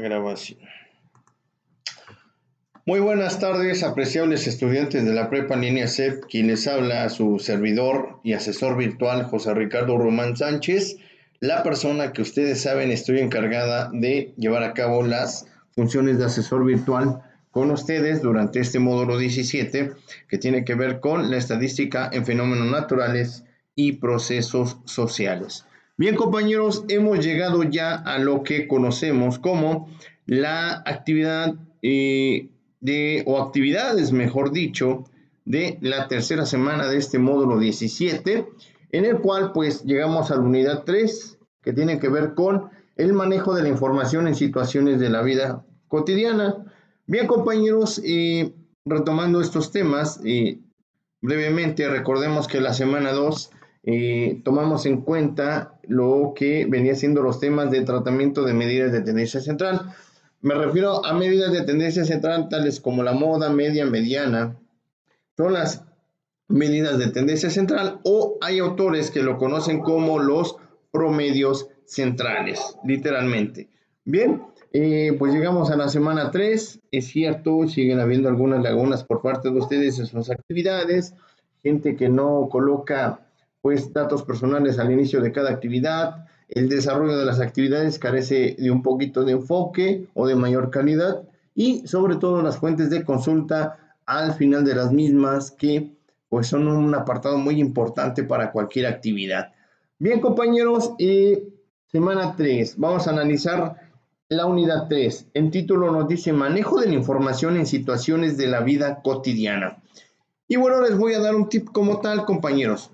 Grabación. Muy buenas tardes, apreciables estudiantes de la Prepa en Línea CEP, quien les habla a su servidor y asesor virtual José Ricardo Román Sánchez, la persona que ustedes saben estoy encargada de llevar a cabo las funciones de asesor virtual con ustedes durante este módulo 17, que tiene que ver con la estadística en fenómenos naturales y procesos sociales. Bien, compañeros, hemos llegado ya a lo que conocemos como la actividad actividades, mejor dicho, de la tercera semana de este módulo 17, en el cual pues llegamos a la unidad 3, que tiene que ver con el manejo de la información en situaciones de la vida cotidiana. Bien, compañeros, retomando estos temas, brevemente recordemos que la semana 2 tomamos en cuenta lo que venía siendo los temas de tratamiento de medidas de tendencia central. Me refiero a medidas de tendencia central tales como la moda, media, mediana. Son las medidas de tendencia central, o hay autores que lo conocen como los promedios centrales, literalmente. Bien, pues llegamos a la semana 3. Es cierto, siguen habiendo algunas lagunas por parte de ustedes en sus actividades, gente que no coloca pues datos personales al inicio de cada actividad. El desarrollo de las actividades carece de un poquito de enfoque o de mayor calidad, y sobre todo las fuentes de consulta al final de las mismas, que pues son un apartado muy importante para cualquier actividad. Bien, compañeros, semana 3, vamos a analizar la unidad 3. En título nos dice manejo de la información en situaciones de la vida cotidiana. Y bueno, les voy a dar un tip como tal, compañeros.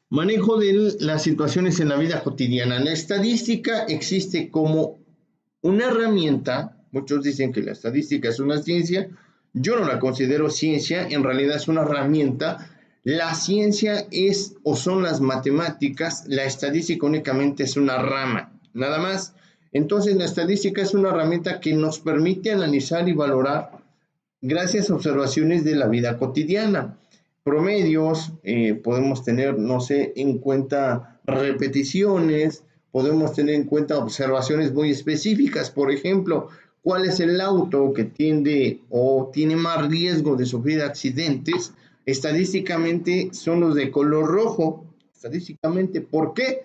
Manejo de las situaciones en la vida cotidiana. La estadística existe como una herramienta. Muchos dicen que la estadística es una ciencia. Yo no la considero ciencia, en realidad es una herramienta. La ciencia es o son las matemáticas, la estadística únicamente es una rama, nada más. Entonces la estadística es una herramienta que nos permite analizar y valorar gracias a observaciones de la vida cotidiana. Promedios, podemos tener, no sé, en cuenta repeticiones, podemos tener en cuenta observaciones muy específicas. Por ejemplo, ¿cuál es el auto que tiende o tiene más riesgo de sufrir accidentes? Estadísticamente son los de color rojo. Estadísticamente, ¿por qué?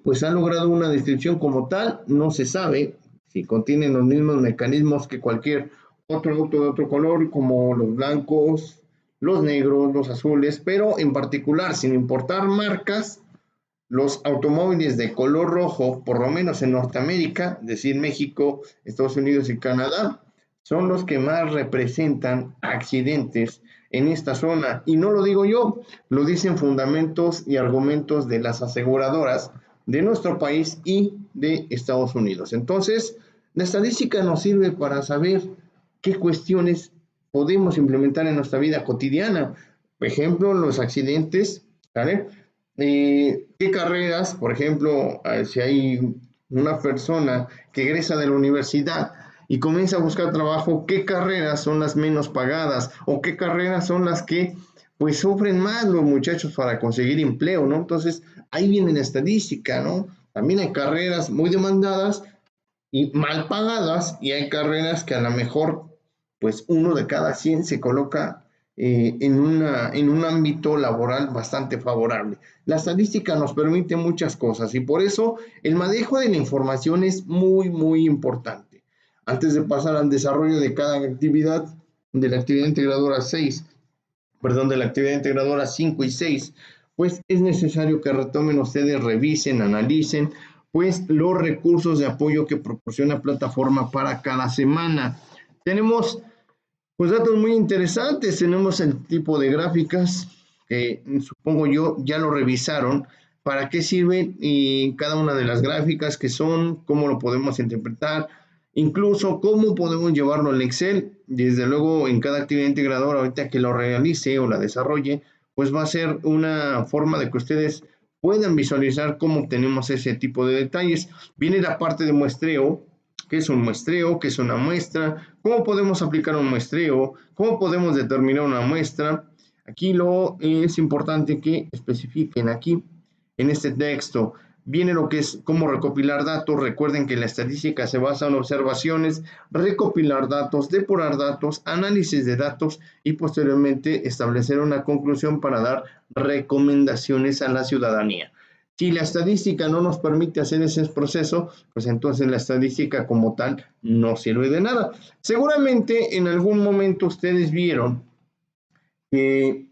Pues han logrado una descripción como tal. No se sabe si contienen los mismos mecanismos que cualquier otro auto de otro color, como los blancos, los negros, los azules, pero en particular, sin importar marcas, los automóviles de color rojo, por lo menos en Norteamérica, es decir, México, Estados Unidos y Canadá, son los que más representan accidentes en esta zona. Y no lo digo yo, lo dicen fundamentos y argumentos de las aseguradoras de nuestro país y de Estados Unidos. Entonces, la estadística nos sirve para saber qué cuestiones podemos implementar en nuestra vida cotidiana. Por ejemplo, los accidentes, ¿vale? ¿Qué carreras, por ejemplo, si hay una persona que egresa de la universidad y comienza a buscar trabajo, qué carreras son las menos pagadas o qué carreras son las que pues sufren más los muchachos para conseguir empleo, ¿no? Entonces, ahí viene la estadística, ¿no? También hay carreras muy demandadas y mal pagadas, y hay carreras que a lo mejor pues uno de cada 100 se coloca en un ámbito laboral bastante favorable. La estadística nos permite muchas cosas y por eso el manejo de la información es muy importante. Antes de pasar al desarrollo de cada actividad, de la actividad integradora 6, de la actividad integradora 5 y 6, pues es necesario que retomen ustedes, revisen, analicen, pues los recursos de apoyo que proporciona plataforma para cada semana. Tenemos pues datos muy interesantes, tenemos el tipo de gráficas, que supongo yo ya lo revisaron, para qué sirven y cada una de las gráficas que son, cómo lo podemos interpretar, incluso cómo podemos llevarlo al Excel. Desde luego en cada actividad integradora, ahorita que lo realice o la desarrolle, pues va a ser una forma de que ustedes puedan visualizar cómo obtenemos ese tipo de detalles. Viene la parte de muestreo. ¿Qué es un muestreo? ¿Qué es una muestra? ¿Cómo podemos aplicar un muestreo? ¿Cómo podemos determinar una muestra? Aquí es importante que especifiquen aquí en este texto viene lo que es cómo recopilar datos. Recuerden que la estadística se basa en observaciones, recopilar datos, depurar datos, análisis de datos y posteriormente establecer una conclusión para dar recomendaciones a la ciudadanía. Si la estadística no nos permite hacer ese proceso, pues entonces la estadística como tal no sirve de nada. Seguramente en algún momento ustedes vieron que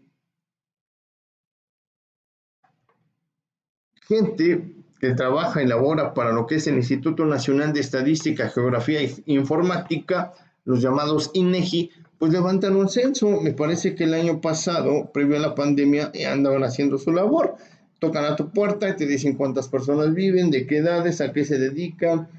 gente que trabaja y labora para lo que es el Instituto Nacional de Estadística, Geografía e Informática, los llamados INEGI, pues levantan un censo. Me parece que el año pasado, previo a la pandemia, andaban haciendo su labor. Tocan a tu puerta y te dicen cuántas personas viven, de qué edades, a qué se dedican,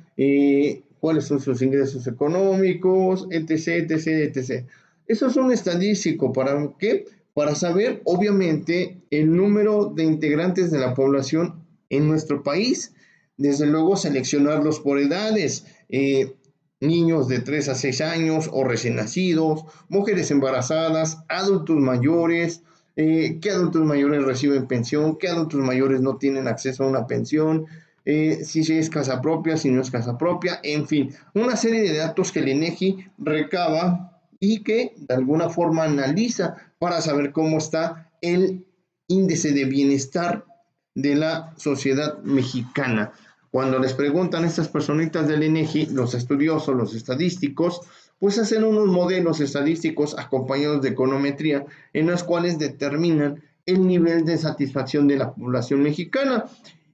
cuáles son sus ingresos económicos, etc, etc, etc. Eso es un estadístico. ¿Para qué? Para saber, obviamente, el número de integrantes de la población en nuestro país. Desde luego, seleccionarlos por edades, niños de 3 a 6 años o recién nacidos, mujeres embarazadas, adultos mayores, qué adultos mayores reciben pensión, qué adultos mayores no tienen acceso a una pensión, si es casa propia, si no es casa propia, en fin, una serie de datos que el INEGI recaba y que de alguna forma analiza para saber cómo está el índice de bienestar de la sociedad mexicana. Cuando les preguntan a estas personitas del INEGI, los estudiosos, los estadísticos, pues hacen unos modelos estadísticos acompañados de econometría en los cuales determinan el nivel de satisfacción de la población mexicana.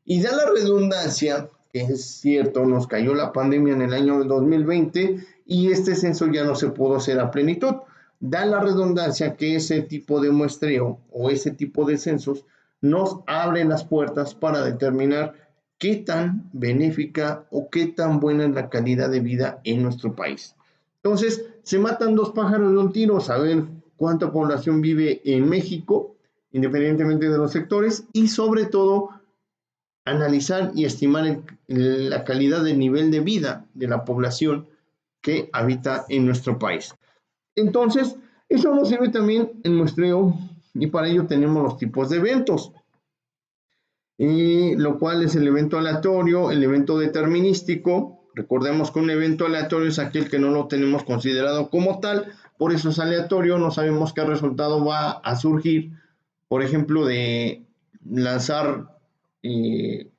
Y da la redundancia, que es cierto, nos cayó la pandemia en el año 2020 y este censo ya no se pudo hacer a plenitud. Da la redundancia que ese tipo de muestreo o ese tipo de censos nos abre las puertas para determinar qué tan benéfica o qué tan buena es la calidad de vida en nuestro país. Entonces, se matan dos pájaros de un tiro, saber cuánta población vive en México, independientemente de los sectores, y sobre todo analizar y estimar la calidad del nivel de vida de la población que habita en nuestro país. Entonces, eso nos sirve también en muestreo y para ello tenemos los tipos de eventos, lo cual es el evento aleatorio, el evento determinístico. Recordemos que un evento aleatorio es aquel que no lo tenemos considerado como tal, por eso es aleatorio, no sabemos qué resultado va a surgir. Por ejemplo, de lanzar 10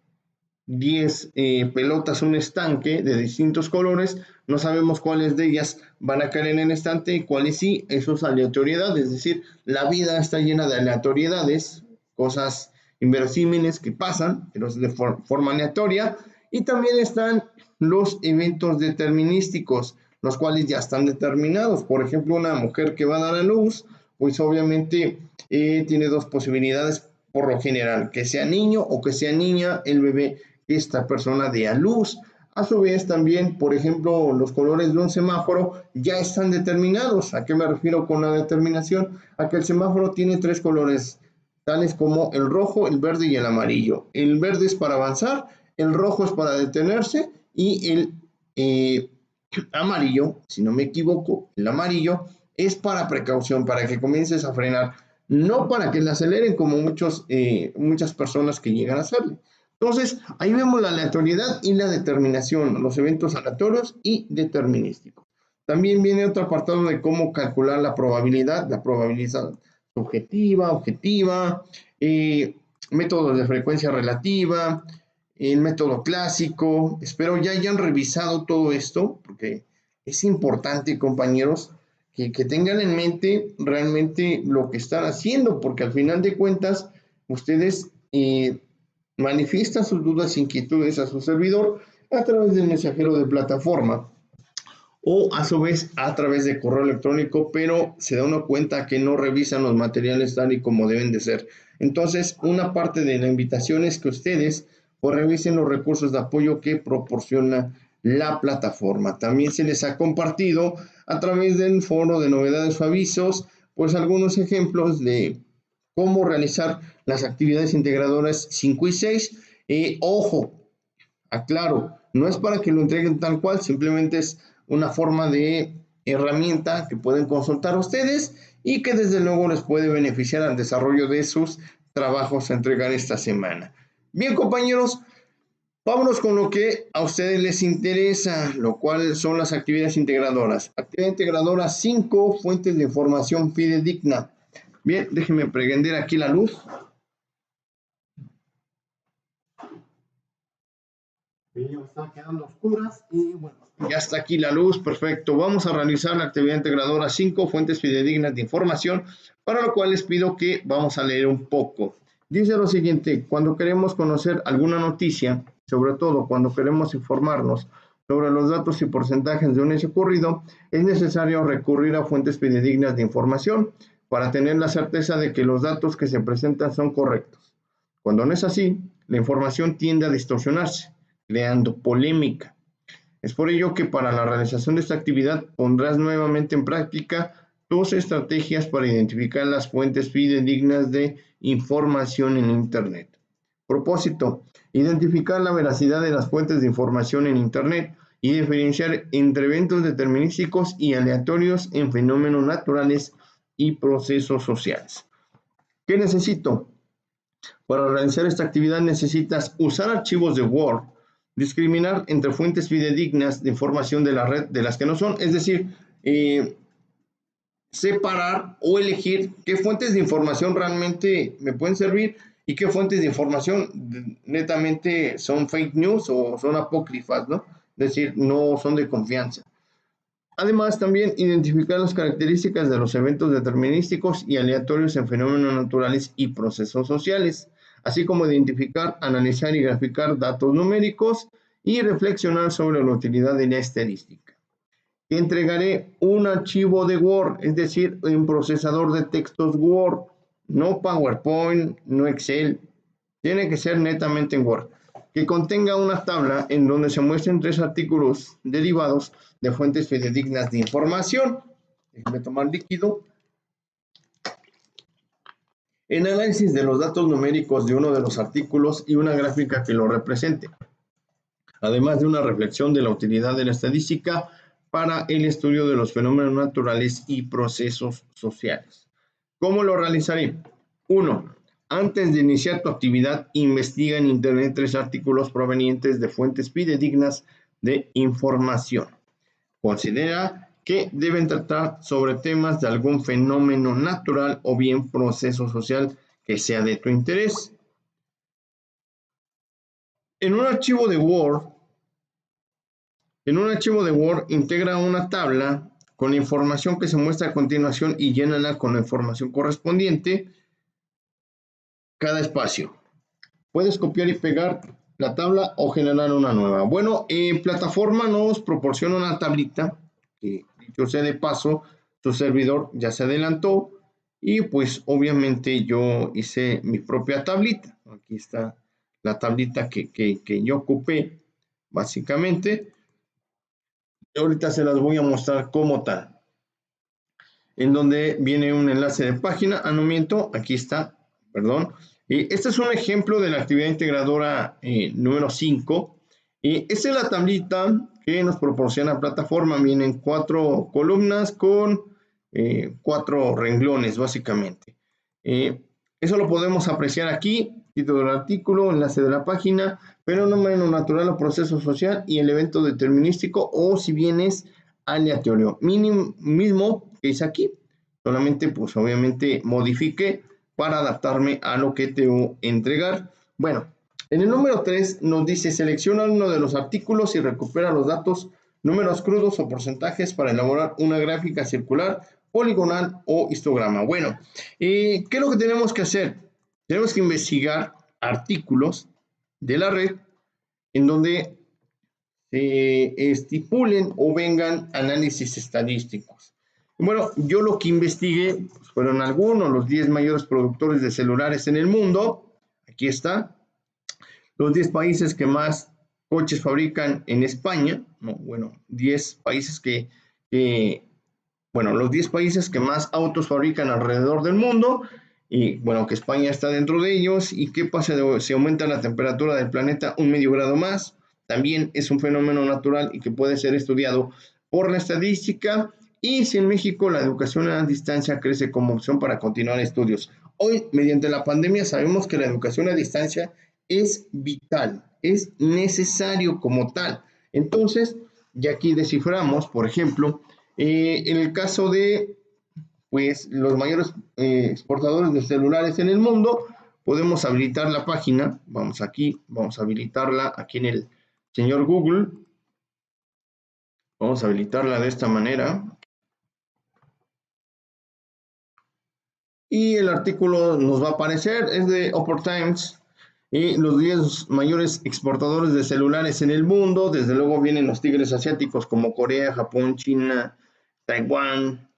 pelotas a un estanque de distintos colores, no sabemos cuáles de ellas van a caer en el estanque y cuáles sí. Eso es aleatoriedad, es decir, la vida está llena de aleatoriedades, cosas inverosímiles que pasan, pero es de forma aleatoria. Y también están los eventos determinísticos, los cuales ya están determinados. Por ejemplo, una mujer que va a dar a luz, pues obviamente tiene dos posibilidades por lo general, que sea niño o que sea niña el bebé que esta persona dé a luz. A su vez también, por ejemplo, los colores de un semáforo ya están determinados. ¿A qué me refiero con la determinación? A que el semáforo tiene tres colores, tales como el rojo, el verde y el amarillo. El verde es para avanzar, el rojo es para detenerse y el amarillo, si no me equivoco, el amarillo es para precaución, para que comiences a frenar, no para que le aceleren como muchas personas que llegan a hacerle. Entonces, ahí vemos la aleatoriedad y la determinación, los eventos aleatorios y determinísticos. También viene otro apartado de cómo calcular la probabilidad subjetiva, objetiva, métodos de frecuencia relativa, el método clásico. Espero ya hayan revisado todo esto, porque es importante, compañeros, que tengan en mente realmente lo que están haciendo, porque al final de cuentas, ustedes manifiestan sus dudas e inquietudes a su servidor a través del mensajero de plataforma o a su vez a través de correo electrónico, pero se da uno cuenta que no revisan los materiales tal y como deben de ser. Entonces, una parte de la invitación es que ustedes pues revisen los recursos de apoyo que proporciona la plataforma. También se les ha compartido a través del foro de novedades o avisos, pues algunos ejemplos de cómo realizar las actividades integradoras 5 y 6. Ojo, aclaro, no es para que lo entreguen tal cual, simplemente es una forma de herramienta que pueden consultar ustedes y que desde luego les puede beneficiar al desarrollo de sus trabajos a entregar esta semana. Bien, compañeros, Vámonos con lo que a ustedes les interesa, lo cual son las actividades integradoras. Actividad integradora 5, fuentes de información fidedigna. Bien, déjenme prender aquí la luz. Está quedando oscuras y bueno, ya está aquí la luz, perfecto. Vamos a realizar la actividad integradora 5, fuentes fidedignas de información, para lo cual les pido que vamos a leer un poco. Dice lo siguiente: cuando queremos conocer alguna noticia, sobre todo cuando queremos informarnos sobre los datos y porcentajes de un hecho ocurrido, es necesario recurrir a fuentes fidedignas de información para tener la certeza de que los datos que se presentan son correctos. Cuando no es así, la información tiende a distorsionarse, creando polémica. Es por ello que para la realización de esta actividad pondrás nuevamente en práctica tus estrategias para identificar las fuentes fidedignas de información en Internet. Propósito: identificar la veracidad de las fuentes de información en Internet y diferenciar entre eventos determinísticos y aleatorios en fenómenos naturales y procesos sociales. ¿Qué necesito? Para realizar esta actividad necesitas usar archivos de Word, discriminar entre fuentes fidedignas de información de la red de las que no son, es decir, separar o elegir qué fuentes de información realmente me pueden servir y qué fuentes de información netamente son fake news o son apócrifas, ¿no? Es decir, no son de confianza. Además, también identificar las características de los eventos determinísticos y aleatorios en fenómenos naturales y procesos sociales, así como identificar, analizar y graficar datos numéricos y reflexionar sobre la utilidad de la estadística. Entregaré un archivo de Word, es decir, un procesador de textos Word, no PowerPoint, no Excel, tiene que ser netamente en Word, que contenga una tabla en donde se muestren 3 artículos derivados de fuentes fidedignas de información. Déjenme tomar líquido. En análisis de los datos numéricos de uno de los artículos y una gráfica que lo represente, además de una reflexión de la utilidad de la estadística para el estudio de los fenómenos naturales y procesos sociales. ¿Cómo lo realizaré? 1. Antes de iniciar tu actividad, investiga en Internet 3 artículos provenientes de fuentes fidedignas de información. Considera que deben tratar sobre temas de algún fenómeno natural o bien proceso social que sea de tu interés. En un archivo de Word, integra una tabla con la información que se muestra a continuación y llénala con la información correspondiente cada espacio. Puedes copiar y pegar la tabla o generar una nueva. Bueno, plataforma nos proporciona una tablita que, dicho sea de paso, tu servidor ya se adelantó y pues obviamente yo hice mi propia tablita. Aquí está la tablita que yo ocupé básicamente. Ahorita se las voy a mostrar como tal, en donde viene un enlace de página. No miento, aquí está, perdón. Este es un ejemplo de la actividad integradora número 5. Esta es la tablita que nos proporciona la plataforma. Vienen 4 columnas con 4 renglones, básicamente. Eso lo podemos apreciar aquí: título del artículo, enlace de la página, fenómeno natural o proceso social y el evento determinístico, o si bien es aleatorio. Mismo que hice aquí, solamente pues obviamente modifiqué para adaptarme a lo que te voy a entregar. Bueno, en el número 3 nos dice: selecciona uno de los artículos y recupera los datos, números crudos o porcentajes para elaborar una gráfica circular, poligonal o histograma. Bueno, ¿qué es lo que tenemos que hacer? Tenemos que investigar artículos de la red en donde se estipulen o vengan análisis estadísticos. Bueno, yo lo que investigué pues, fueron algunos, los 10 mayores productores de celulares en el mundo. Aquí está. Los 10 países que más coches fabrican en España. No, bueno, 10 países los 10 países que más autos fabrican alrededor del mundo. Y bueno, que España está dentro de ellos. ¿Y qué pasa si aumenta la temperatura del planeta 1/2 grado más? También es un fenómeno natural y que puede ser estudiado por la estadística. Y si en México la educación a distancia crece como opción para continuar estudios. Hoy, mediante la pandemia, sabemos que la educación a distancia es vital, es necesario como tal. Entonces, ya aquí desciframos, por ejemplo, en el caso de pues, los mayores exportadores de celulares en el mundo, podemos habilitar la página. Vamos aquí, vamos a habilitarla aquí en el señor Google. Vamos a habilitarla de esta manera. Y el artículo nos va a aparecer, es de Upper Times, y los 10 mayores exportadores de celulares en el mundo. Desde luego vienen los tigres asiáticos como Corea, Japón, China, Taiwán,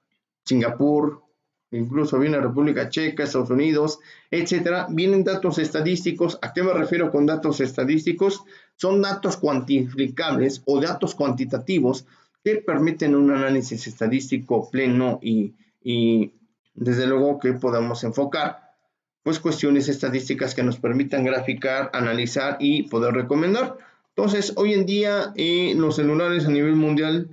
Singapur, incluso viene República Checa, Estados Unidos, etcétera. Vienen datos estadísticos. ¿A qué me refiero con datos estadísticos? Son datos cuantificables o datos cuantitativos que permiten un análisis estadístico pleno y desde luego que podamos enfocar pues cuestiones estadísticas que nos permitan graficar, analizar y poder recomendar. Entonces, hoy en día los celulares a nivel mundial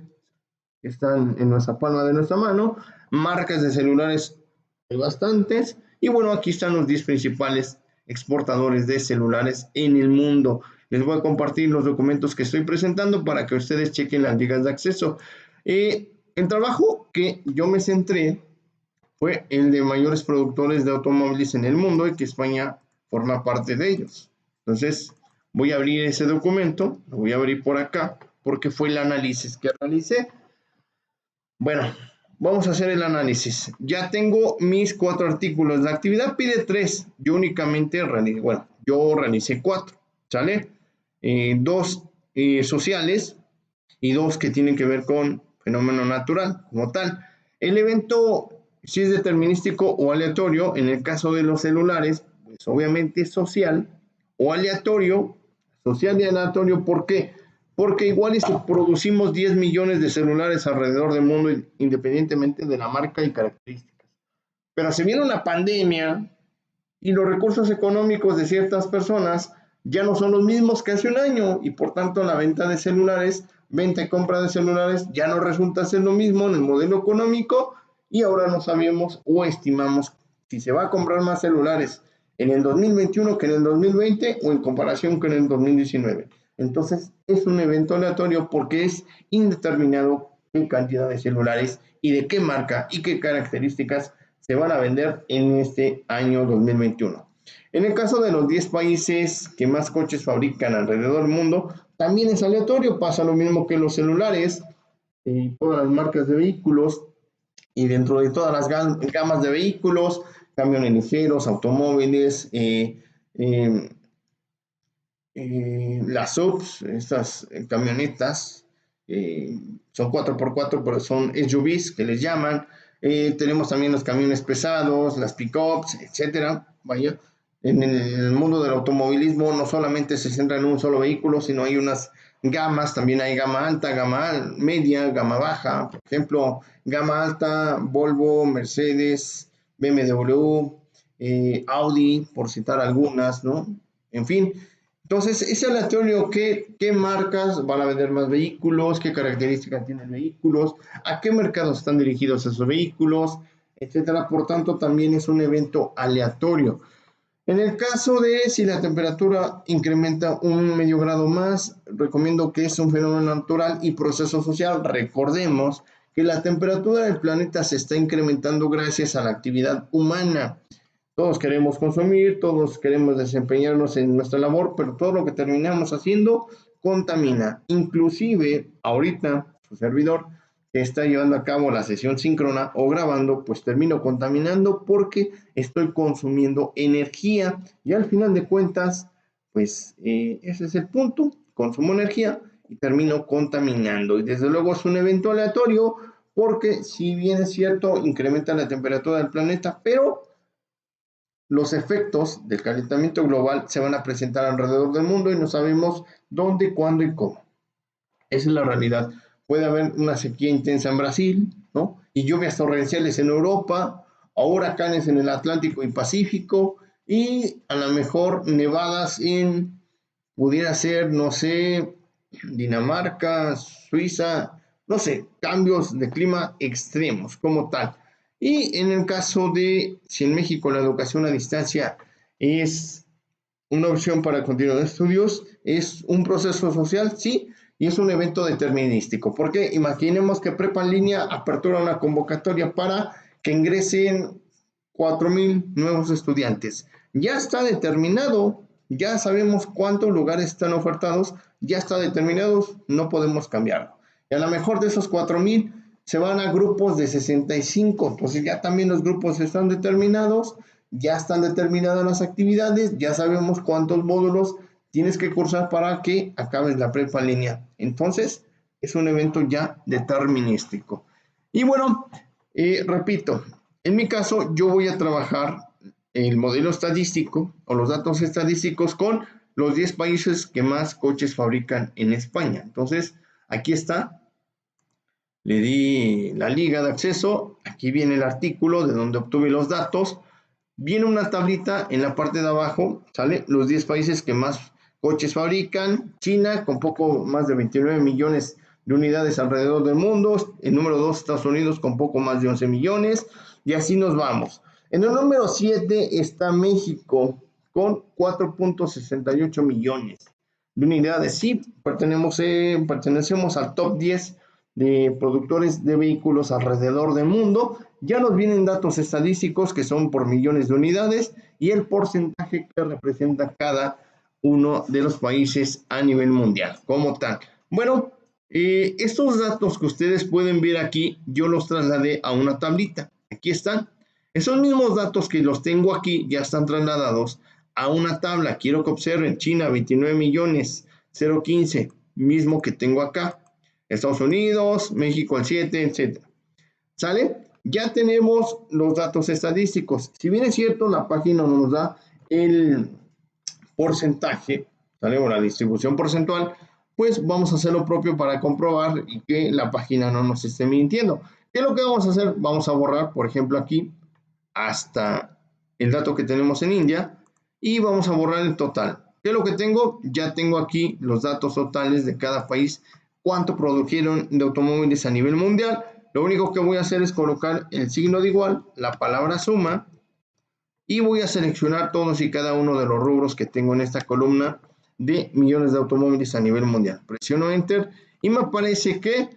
están en nuestra palma de nuestra mano. Marcas de celulares hay bastantes. Y bueno, aquí están los 10 principales exportadores de celulares en el mundo. Les voy a compartir los documentos que estoy presentando para que ustedes chequen las ligas de acceso. El trabajo que yo me centré fue el de mayores productores de automóviles en el mundo y que España forma parte de ellos. Entonces, voy a abrir ese documento, lo voy a abrir por acá, porque fue el análisis que realicé. Bueno, vamos a hacer el análisis. Ya tengo mis 4 artículos. La actividad pide 3. Yo únicamente realicé, bueno, yo realicé 4, ¿sale? 2 sociales y 2 que tienen que ver con fenómeno natural como tal. El evento, si es determinístico o aleatorio, en el caso de los celulares, pues obviamente social o aleatorio, social y aleatorio, ¿por qué? Porque igual y si producimos 10 millones de celulares alrededor del mundo, independientemente de la marca y características. Pero se viene una pandemia y los recursos económicos de ciertas personas ya no son los mismos que hace un año y por tanto la venta de celulares, venta y compra de celulares ya no resulta ser lo mismo en el modelo económico y ahora no sabemos o estimamos si se va a comprar más celulares en el 2021 que en el 2020 o en comparación con el 2019. Entonces es un evento aleatorio porque es indeterminado qué cantidad de celulares y de qué marca y qué características se van a vender en este año 2021. En el caso de los 10 países que más coches fabrican alrededor del mundo, también es aleatorio, pasa lo mismo que los celulares, todas las marcas de vehículos y dentro de todas las gamas de vehículos, camiones ligeros, automóviles, las subs, estas camionetas, son 4x4, pero son SUVs que les llaman. Tenemos también los camiones pesados, las pickups, etcétera. Vaya, en el mundo del automovilismo no solamente se centra en un solo vehículo, sino hay unas gamas, también hay gama alta, gama media, gama baja. Por ejemplo, gama alta, Volvo, Mercedes, BMW, Audi, por citar algunas, ¿no? En fin, entonces, es aleatorio qué marcas van a vender más vehículos, qué características tienen vehículos, a qué mercados están dirigidos esos vehículos, etcétera. Por tanto, también es un evento aleatorio. En el caso de si la temperatura incrementa un medio grado más, recomiendo que es un fenómeno natural y proceso social. Recordemos que la temperatura del planeta se está incrementando gracias a la actividad humana. Todos queremos consumir, todos queremos desempeñarnos en nuestra labor, pero todo lo que terminamos haciendo contamina. Inclusive, ahorita, su servidor que está llevando a cabo la sesión síncrona o grabando, pues termino contaminando porque estoy consumiendo energía y al final de cuentas, pues ese es el punto, consumo energía y termino contaminando. Y desde luego es un evento aleatorio porque si bien es cierto, incrementa la temperatura del planeta, pero los efectos del calentamiento global se van a presentar alrededor del mundo y no sabemos dónde, cuándo y cómo. Esa es la realidad. Puede haber una sequía intensa en Brasil, ¿no? Y lluvias torrenciales en Europa, o huracanes en el Atlántico y Pacífico, y a lo mejor nevadas en, pudiera ser, no sé, Dinamarca, Suiza, no sé, cambios de clima extremos como tal. Y en el caso de si en México la educación a distancia es una opción para continuar estudios, es un proceso social, sí, y es un evento determinístico, porque imaginemos que Prepa en línea apertura una convocatoria para que ingresen 4,000 nuevos estudiantes. Ya está determinado, ya sabemos cuántos lugares están ofertados, ya está determinado, no podemos cambiarlo. Y a lo mejor de esos 4,000 se van a grupos de 65, entonces ya también los grupos están determinados, ya están determinadas las actividades, ya sabemos cuántos módulos tienes que cursar para que acabes la prepa en línea. Entonces, es un evento ya determinístico. Y bueno, repito, en mi caso, yo voy a trabajar el modelo estadístico o los datos estadísticos con los 10 países que más coches fabrican en España. Entonces, aquí está. Le di la liga de acceso. Aquí viene el artículo de donde obtuve los datos. Viene una tablita en la parte de abajo, ¿sale? Los 10 países que más coches fabrican. China, con poco más de 29 millones de unidades alrededor del mundo. El número 2, Estados Unidos, con poco más de 11 millones. Y así nos vamos. En el número 7 está México, con 4.68 millones de unidades. Sí, pertenecemos al top 10 de productores de vehículos alrededor del mundo. Ya nos vienen datos estadísticos que son por millones de unidades y el porcentaje que representa cada uno de los países a nivel mundial como tal. Bueno, estos datos que ustedes pueden ver aquí, yo los trasladé a una tablita. Aquí están. Esos mismos datos que los tengo aquí ya están trasladados a una tabla. Quiero que observen, China 29 millones 015, mismo que tengo acá. Estados Unidos, México al 7, etc. ¿Sale? Ya tenemos los datos estadísticos. Si bien es cierto, la página nos da el porcentaje, ¿sale? O la distribución porcentual, pues vamos a hacer lo propio para comprobar y que la página no nos esté mintiendo. ¿Qué es lo que vamos a hacer? Vamos a borrar, por ejemplo, aquí hasta el dato que tenemos en India y vamos a borrar el total. ¿Qué es lo que tengo? Ya tengo aquí los datos totales de cada país, cuánto produjeron de automóviles a nivel mundial. Lo único que voy a hacer es colocar el signo de igual, la palabra suma, y voy a seleccionar todos y cada uno de los rubros que tengo en esta columna de millones de automóviles a nivel mundial. Presiono Enter y me aparece que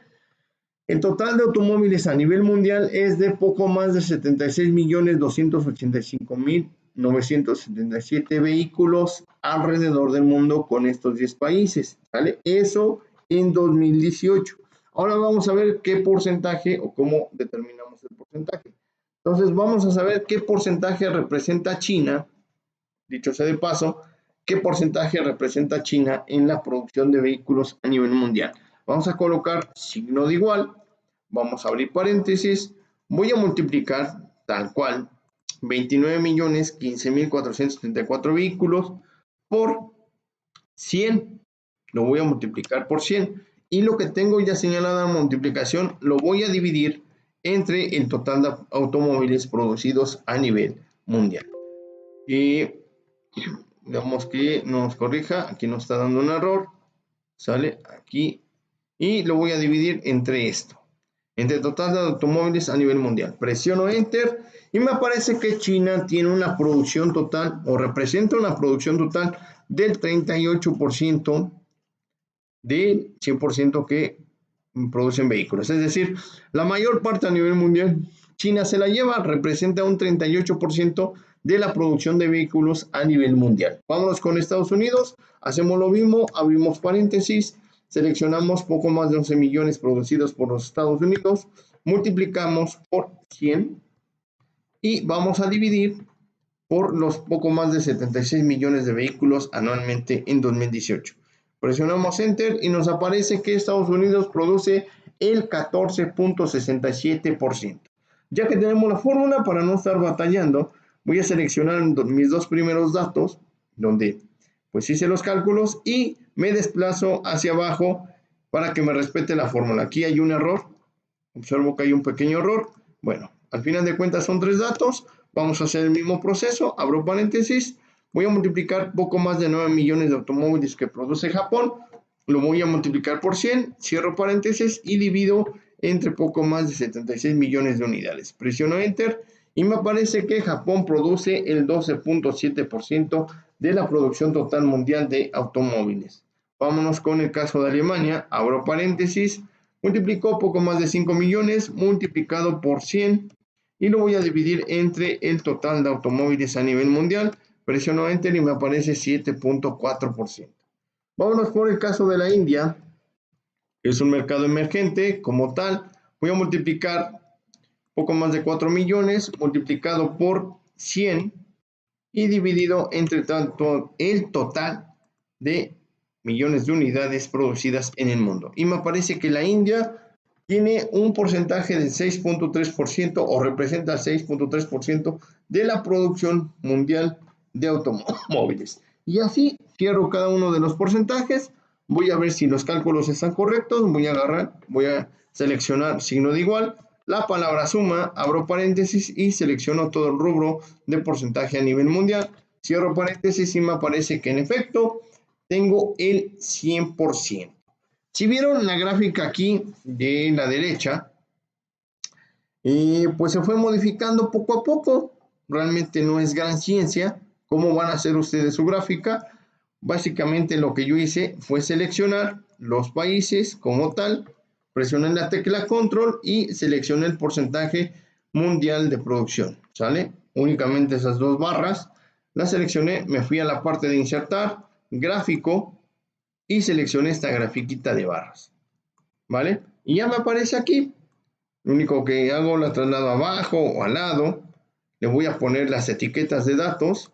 el total de automóviles a nivel mundial es de poco más de 76.285.977 vehículos alrededor del mundo con estos 10 países, ¿vale? Eso en 2018. Ahora vamos a ver qué porcentaje o cómo determinamos el porcentaje. Entonces vamos a saber qué porcentaje representa China, dicho sea de paso, qué porcentaje representa China en la producción de vehículos a nivel mundial. Vamos a colocar signo de igual, vamos a abrir paréntesis, voy a multiplicar tal cual 29.015.474 vehículos por 100, lo voy a multiplicar por 100 y lo que tengo ya señalada en multiplicación lo voy a dividir entre el total de automóviles producidos a nivel mundial. Y digamos que nos corrija, aquí nos está dando un error, sale aquí, y lo voy a dividir entre esto, entre el total de automóviles a nivel mundial. Presiono Enter y me aparece que China tiene una producción total, o representa una producción total del 38% del 100% que producen vehículos. Es decir, la mayor parte a nivel mundial, China se la lleva, representa un 38% de la producción de vehículos a nivel mundial. Vámonos con Estados Unidos, hacemos lo mismo, abrimos paréntesis, seleccionamos poco más de 11 millones producidos por los Estados Unidos, multiplicamos por 100 y vamos a dividir por los poco más de 76 millones de vehículos anualmente en 2018. Presionamos Enter y nos aparece que Estados Unidos produce el 14.67%. Ya que tenemos la fórmula, para no estar batallando, voy a seleccionar mis dos primeros datos, donde pues hice los cálculos y me desplazo hacia abajo para que me respete la fórmula. Aquí hay un error, observo que hay un pequeño error. Bueno, al final de cuentas son tres datos. Vamos a hacer el mismo proceso, abro paréntesis, voy a multiplicar poco más de 9 millones de automóviles que produce Japón, lo voy a multiplicar por 100, cierro paréntesis y divido entre poco más de 76 millones de unidades. Presiono Enter y me aparece que Japón produce el 12.7% de la producción total mundial de automóviles. Vámonos con el caso de Alemania, abro paréntesis, multiplicó poco más de 5 millones multiplicado por 100 y lo voy a dividir entre el total de automóviles a nivel mundial. Presiono Enter y me aparece 7.4%. Vámonos por el caso de la India. Es un mercado emergente como tal. Voy a multiplicar poco más de 4 millones multiplicado por 100 y dividido entre tanto el total de millones de unidades producidas en el mundo. Y me parece que la India tiene un porcentaje del 6.3% o representa el 6.3% de la producción mundial de automóviles. Y así cierro cada uno de los porcentajes. Voy a ver si los cálculos están correctos. Voy a seleccionar signo de igual, la palabra suma, abro paréntesis y selecciono todo el rubro de porcentaje a nivel mundial. Cierro paréntesis y me aparece que en efecto tengo el 100%. Si vieron la gráfica aquí de la derecha, pues se fue modificando poco a poco. Realmente no es gran ciencia cómo van a hacer ustedes su gráfica. Básicamente lo que yo hice fue seleccionar los países como tal, presioné la tecla control y seleccioné el porcentaje mundial de producción, ¿sale? Únicamente esas dos barras las seleccioné, me fui a la parte de insertar, gráfico y seleccioné esta grafiquita de barras, ¿vale? Y ya me aparece aquí. Lo único que hago, la traslado abajo o al lado, le voy a poner las etiquetas de datos,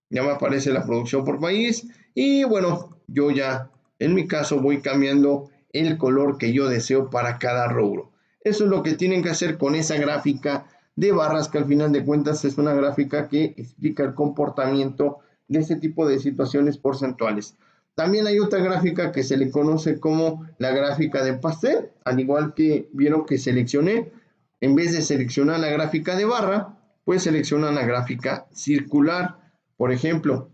ya me aparece la producción por país y bueno, yo ya en mi caso voy cambiando el color que yo deseo para cada rubro. Eso es lo que tienen que hacer con esa gráfica de barras, que al final de cuentas es una gráfica que explica el comportamiento de este tipo de situaciones porcentuales. También hay otra gráfica que se le conoce como la gráfica de pastel, al igual que vieron que seleccioné, en vez de seleccionar la gráfica de barra, pues selecciona la gráfica circular. Por ejemplo,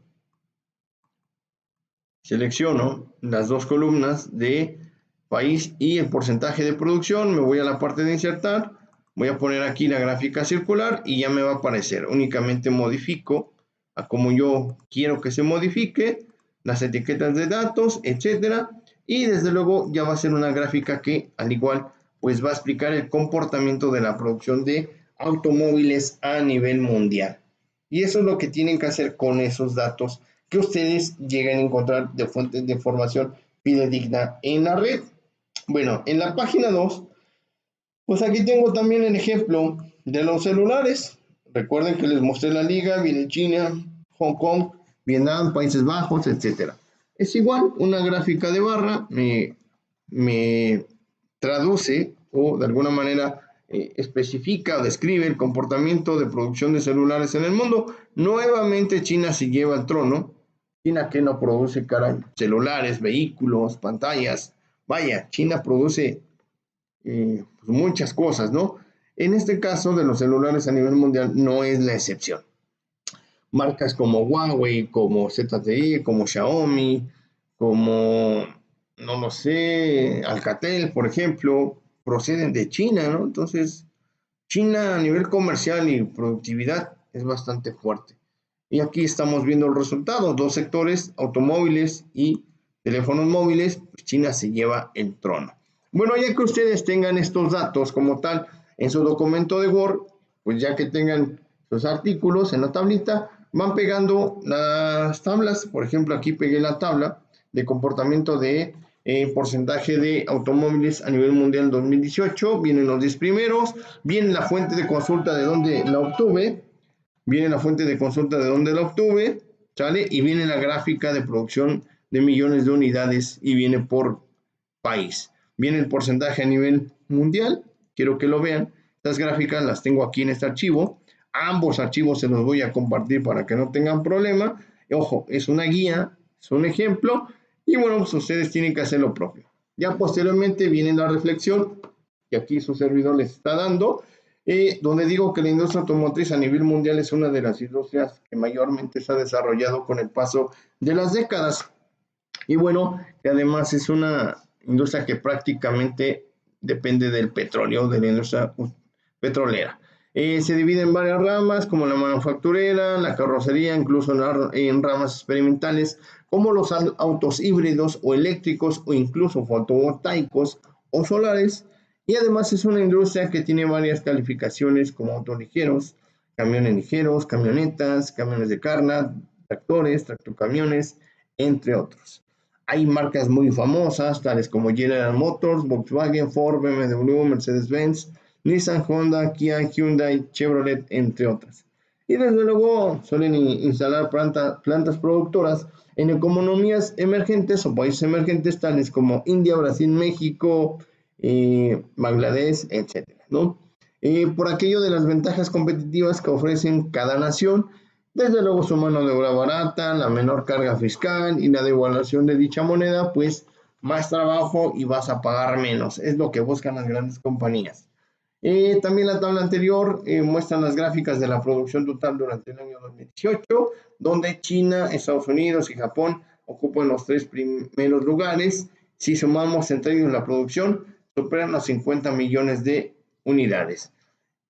selecciono las dos columnas de país y el porcentaje de producción, me voy a la parte de insertar, voy a poner aquí la gráfica circular y ya me va a aparecer. Únicamente modifico a como yo quiero que se modifique, las etiquetas de datos, etcétera, y desde luego ya va a ser una gráfica que al igual pues va a explicar el comportamiento de la producción de automóviles a nivel mundial. Y eso es lo que tienen que hacer con esos datos que ustedes lleguen a encontrar de fuentes de información fidedigna en la red. Bueno, en la página 2, pues aquí tengo también el ejemplo de los celulares. Recuerden que les mostré la liga, viene China, Hong Kong, Vietnam, Países Bajos, etc. Es igual, una gráfica de barra me traduce o de alguna manera especifica o describe el comportamiento de producción de celulares en el mundo. Nuevamente China se lleva el trono. China que no produce, caray, celulares, vehículos, pantallas. Vaya, China produce pues muchas cosas, ¿no? En este caso de los celulares a nivel mundial no es la excepción. Marcas como Huawei, como ZTE, como Xiaomi, como, no lo sé, Alcatel, por ejemplo, proceden de China, ¿no? Entonces, China a nivel comercial y productividad es bastante fuerte. Y aquí estamos viendo el resultado, dos sectores, automóviles y teléfonos móviles, pues China se lleva el trono. Bueno, ya que ustedes tengan estos datos como tal en su documento de Word, pues ya que tengan sus artículos en la tablita, van pegando las tablas. Por ejemplo, aquí pegué la tabla de comportamiento de porcentaje de automóviles a nivel mundial 2018, vienen los 10 primeros, viene la fuente de consulta de donde la obtuve, ¿sale? Y viene la gráfica de producción de millones de unidades y viene por país. Viene el porcentaje a nivel mundial, quiero que lo vean. Estas gráficas las tengo aquí en este archivo. Ambos archivos se los voy a compartir para que no tengan problema. Ojo, es una guía, es un ejemplo. Y bueno, pues ustedes tienen que hacer lo propio. Ya posteriormente viene la reflexión que aquí su servidor les está dando, donde digo que la industria automotriz a nivel mundial es una de las industrias que mayormente se ha desarrollado con el paso de las décadas. Y bueno, que además es una industria que prácticamente depende del petróleo, de la industria petrolera. Se divide en varias ramas, como la manufacturera, la carrocería, incluso en ramas experimentales, como los autos híbridos o eléctricos o incluso fotovoltaicos o solares. Y además es una industria que tiene varias calificaciones como autos ligeros, camiones ligeros, camionetas, camiones de carga, tractores, tractocamiones, entre otros. Hay marcas muy famosas, tales como General Motors, Volkswagen, Ford, BMW, Mercedes-Benz, Nissan, Honda, Kia, Hyundai, Chevrolet, entre otras. Y desde luego suelen instalar plantas productoras en economías emergentes o países emergentes tales como India, Brasil, México, Bangladesh, etcétera, ¿no? Por aquello de las ventajas competitivas que ofrecen cada nación, desde luego su mano de obra barata, la menor carga fiscal y la devaluación de dicha moneda, pues más trabajo y vas a pagar menos. Es lo que buscan las grandes compañías. También la tabla anterior muestra las gráficas de la producción total durante el año 2018, donde China, Estados Unidos y Japón ocupan los 3 primeros lugares. Si sumamos entre ellos la producción, superan los 50 millones de unidades.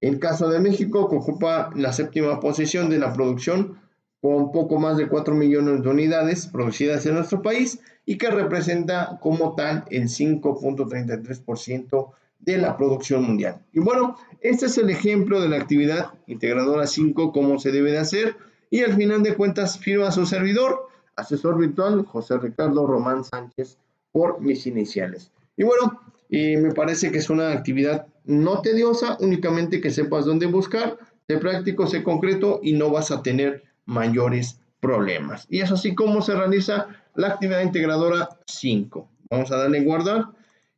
El caso de México, que ocupa la 7ª posición de la producción, con poco más de 4 millones de unidades producidas en nuestro país y que representa como tal el 5.33% de la producción mundial. Y bueno, este es el ejemplo de la actividad integradora 5, cómo se debe de hacer, y al final de cuentas firma su servidor, asesor virtual José Ricardo Román Sánchez, por mis iniciales. Y bueno, me parece que es una actividad no tediosa, únicamente que sepas dónde buscar, sé práctico, sé concreto y no vas a tener mayores problemas. Y es así como se realiza la actividad integradora 5. Vamos a darle guardar.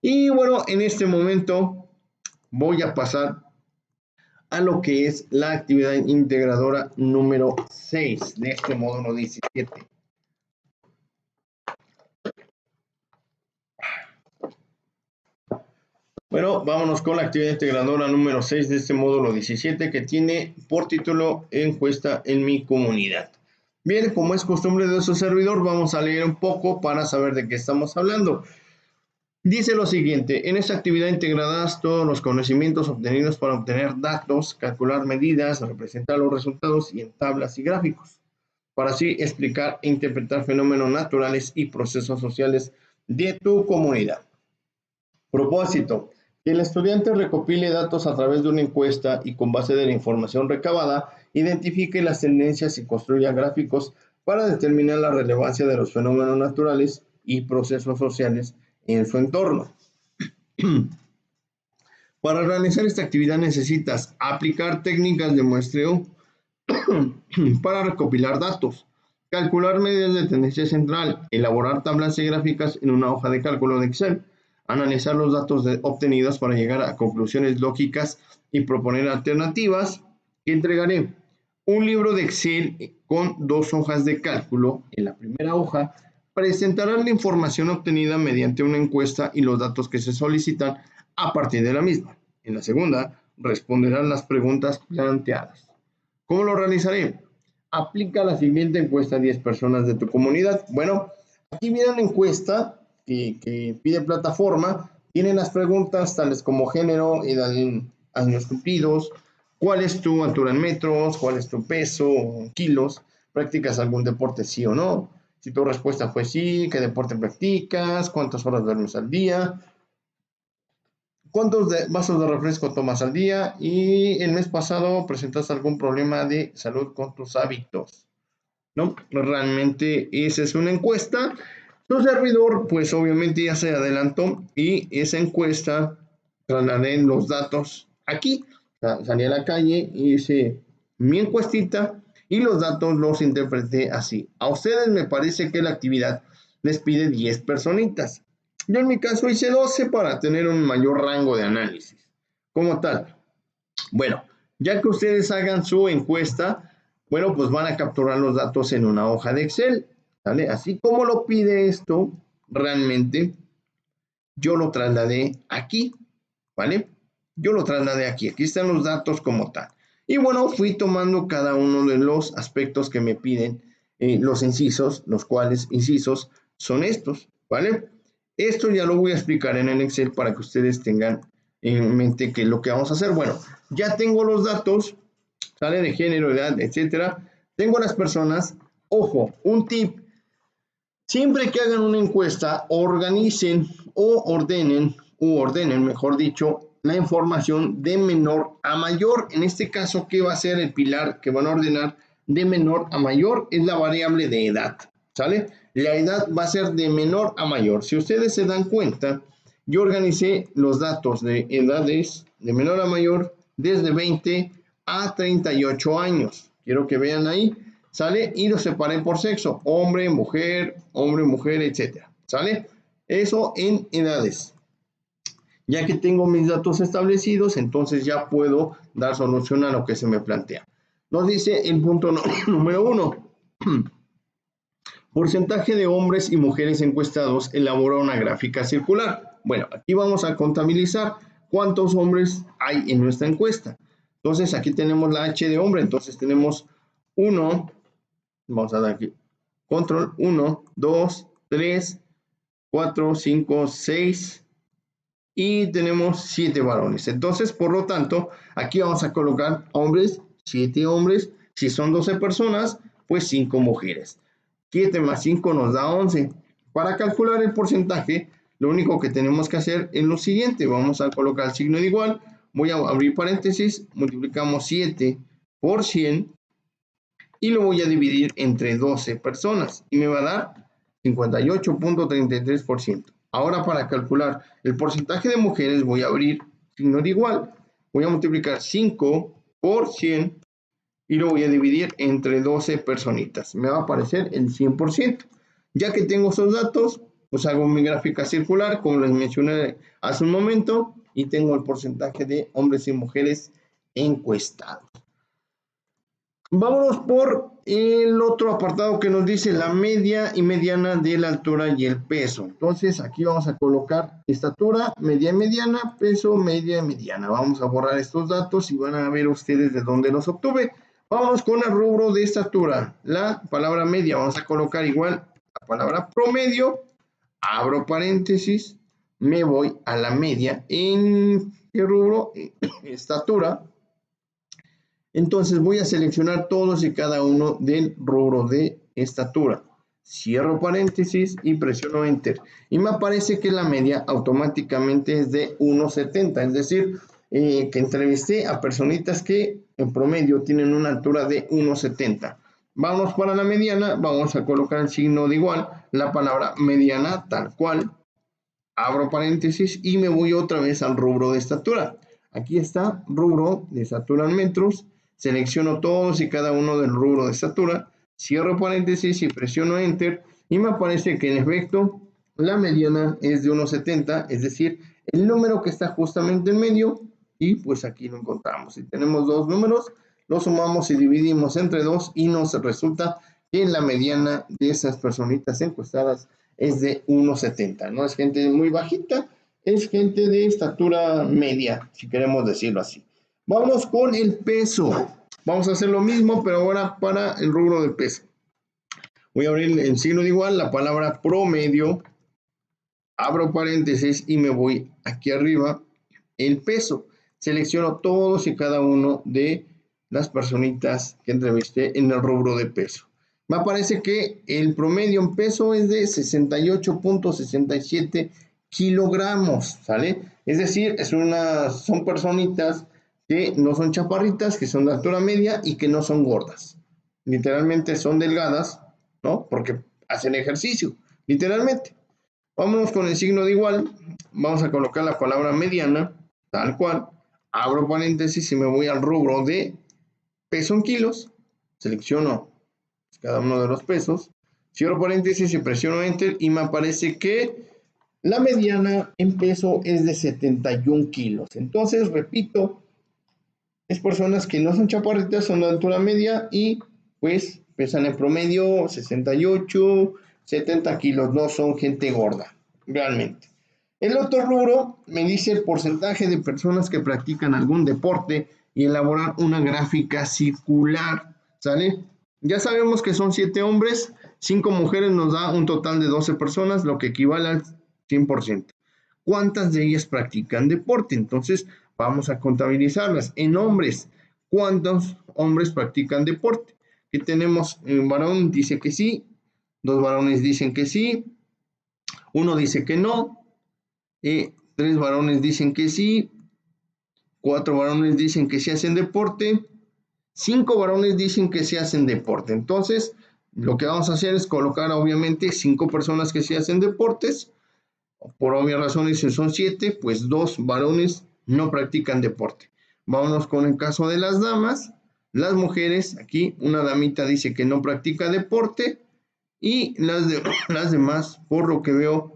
Y bueno, en este momento voy a pasar a lo que es la actividad integradora número 6 de este módulo 17. Bueno, vámonos con la actividad integradora número 6 de este módulo 17 que tiene por título Encuesta en mi comunidad. Bien, como es costumbre de su servidor, vamos a leer un poco para saber de qué estamos hablando. Dice lo siguiente: en esta actividad integrarás todos los conocimientos obtenidos para obtener datos, calcular medidas, representar los resultados y en tablas y gráficos, para así explicar e interpretar fenómenos naturales y procesos sociales de tu comunidad. Propósito: que el estudiante recopile datos a través de una encuesta y con base de la información recabada, identifique las tendencias y construya gráficos para determinar la relevancia de los fenómenos naturales y procesos sociales en su entorno. Para realizar esta actividad necesitas aplicar técnicas de muestreo para recopilar datos, calcular medidas de tendencia central, elaborar tablas y gráficas en una hoja de cálculo de Excel, analizar los datos obtenidos para llegar a conclusiones lógicas y proponer alternativas. Que entregaré un libro de Excel con 2 hojas de cálculo. En la primera hoja presentarán la información obtenida mediante una encuesta y los datos que se solicitan a partir de la misma. En la segunda responderán las preguntas planteadas. ¿Cómo lo realizaré? Aplica la siguiente encuesta a 10 personas de tu comunidad. Bueno, aquí viene una encuesta que pide plataforma. Tienen las preguntas tales como género, edad en años cumplidos, cuál es tu altura en metros, cuál es tu peso en kilos, practicas algún deporte sí o no. Si tu respuesta fue sí, ¿qué deporte practicas? ¿Cuántas horas duermes al día? ¿Cuántos vasos de refresco tomas al día? Y el mes pasado presentaste algún problema de salud con tus hábitos, ¿no? Realmente esa es una encuesta. Tu servidor, pues obviamente ya se adelantó y esa encuesta trasladé los datos aquí. Salí a la calle, hice mi encuestita y los datos los interpreté así. A ustedes me parece que la actividad les pide 10 personitas. Yo en mi caso hice 12 para tener un mayor rango de análisis. Como tal, bueno, ya que ustedes hagan su encuesta, bueno, pues van a capturar los datos en una hoja de Excel, ¿vale? Así como lo pide esto, realmente yo lo trasladé aquí, ¿vale? Yo lo trasladé aquí, aquí están los datos como tal. Y bueno, fui tomando cada uno de los aspectos que me piden los incisos, los cuales incisos son estos, ¿vale? Esto ya lo voy a explicar en el Excel para que ustedes tengan en mente qué es lo que vamos a hacer. Bueno, ya tengo los datos, sale de género, edad, etcétera. Tengo las personas. Ojo, un tip. Siempre que hagan una encuesta, organicen o ordenen, mejor dicho, la información de menor a mayor. En este caso, ¿qué va a ser el pilar que van a ordenar de menor a mayor? Es la variable de edad, ¿sale? La edad va a ser de menor a mayor. Si ustedes se dan cuenta, yo organicé los datos de edades de menor a mayor desde 20 a 38 años. Quiero que vean ahí. ¿Sale? Y los separé por sexo, hombre, mujer, etcétera. ¿Sale? Eso en edades. Ya que tengo mis datos establecidos, entonces ya puedo dar solución a lo que se me plantea. Nos dice el punto número 1. Porcentaje de hombres y mujeres encuestados, elabora una gráfica circular. Bueno, aquí vamos a contabilizar cuántos hombres hay en nuestra encuesta. Entonces aquí tenemos la H de hombre, entonces tenemos 1. Vamos a dar aquí control 1, 2, 3, 4, 5, 6 y tenemos 7 varones. Entonces, por lo tanto, aquí vamos a colocar hombres, 7 hombres. Si son 12 personas, pues 5 mujeres. 7 más 5 nos da 11. Para calcular el porcentaje, lo único que tenemos que hacer es lo siguiente. Vamos a colocar el signo de igual. Voy a abrir paréntesis. Multiplicamos 7 por 100. Y lo voy a dividir entre 12 personas y me va a dar 58.33%. Ahora, para calcular el porcentaje de mujeres, voy a abrir signo de igual. Voy a multiplicar 5 por 100 y lo voy a dividir entre 12 personitas. Me va a aparecer el 100%. Ya que tengo esos datos, pues hago mi gráfica circular, como les mencioné hace un momento, y tengo el porcentaje de hombres y mujeres encuestados. Vámonos por el otro apartado que nos dice la media y mediana de la altura y el peso. Entonces aquí vamos a colocar estatura, media y mediana, peso, media y mediana. Vamos a borrar estos datos y van a ver ustedes de dónde los obtuve. Vámonos con el rubro de estatura. La palabra media vamos a colocar igual la palabra promedio. Abro paréntesis, me voy a la media. ¿En qué rubro? Estatura. Entonces voy a seleccionar todos y cada uno del rubro de estatura. Cierro paréntesis y presiono Enter. Y me aparece que la media automáticamente es de 1,70. Es decir, que entrevisté a personitas que en promedio tienen una altura de 1,70. Vamos para la mediana. Vamos a colocar el signo de igual. La palabra mediana tal cual. Abro paréntesis y me voy otra vez al rubro de estatura. Aquí está rubro de estatura en metros. Selecciono todos y cada uno del rubro de estatura, cierro paréntesis y presiono Enter y me aparece que en efecto la mediana es de 1,70, es decir, el número que está justamente en medio y pues aquí lo encontramos. Si tenemos dos números, los sumamos y dividimos entre 2 y nos resulta que la mediana de esas personitas encuestadas es de 1,70. No es gente muy bajita, es gente de estatura media, si queremos decirlo así. Vamos con el peso. Vamos a hacer lo mismo, pero ahora para el rubro del peso. Voy a abrir el signo de igual, la palabra promedio. Abro paréntesis y me voy aquí arriba. El peso. Selecciono todos y cada uno de las personitas que entrevisté en el rubro de peso. Me aparece que el promedio en peso es de 68.67 kilogramos, ¿sale? Es decir, son personitas que no son chaparritas, que son de altura media y que no son gordas. Literalmente son delgadas, ¿no? Porque hacen ejercicio, literalmente. Vámonos con el signo de igual. Vamos a colocar la palabra mediana, tal cual. Abro paréntesis y me voy al rubro de peso en kilos. Selecciono cada uno de los pesos. Cierro paréntesis y presiono Enter y me aparece que la mediana en peso es de 71 kilos. Entonces, repito, es personas que no son chaparritas, son de altura media y pues pesan en promedio 68, 70 kilos, no son gente gorda, realmente. El otro rubro me dice el porcentaje de personas que practican algún deporte y elaborar una gráfica circular, ¿sale? Ya sabemos que son 7 hombres, 5 mujeres nos da un total de 12 personas, lo que equivale al 100%. ¿cuántas de ellas practican deporte? Entonces, vamos a contabilizarlas. En hombres, ¿cuántos hombres practican deporte? Que tenemos, un varón dice que sí, 2 varones dicen que sí, 1 dice que no, 3 varones dicen que sí, 4 varones dicen que sí hacen deporte, 5 varones dicen que sí hacen deporte. Entonces, lo que vamos a hacer es colocar obviamente 5 personas que sí hacen deportes. Por obvias razones, si son 7, pues 2 varones no practican deporte. Vámonos con el caso de las damas. Las mujeres, aquí una damita dice que no practica deporte y las demás, por lo que veo,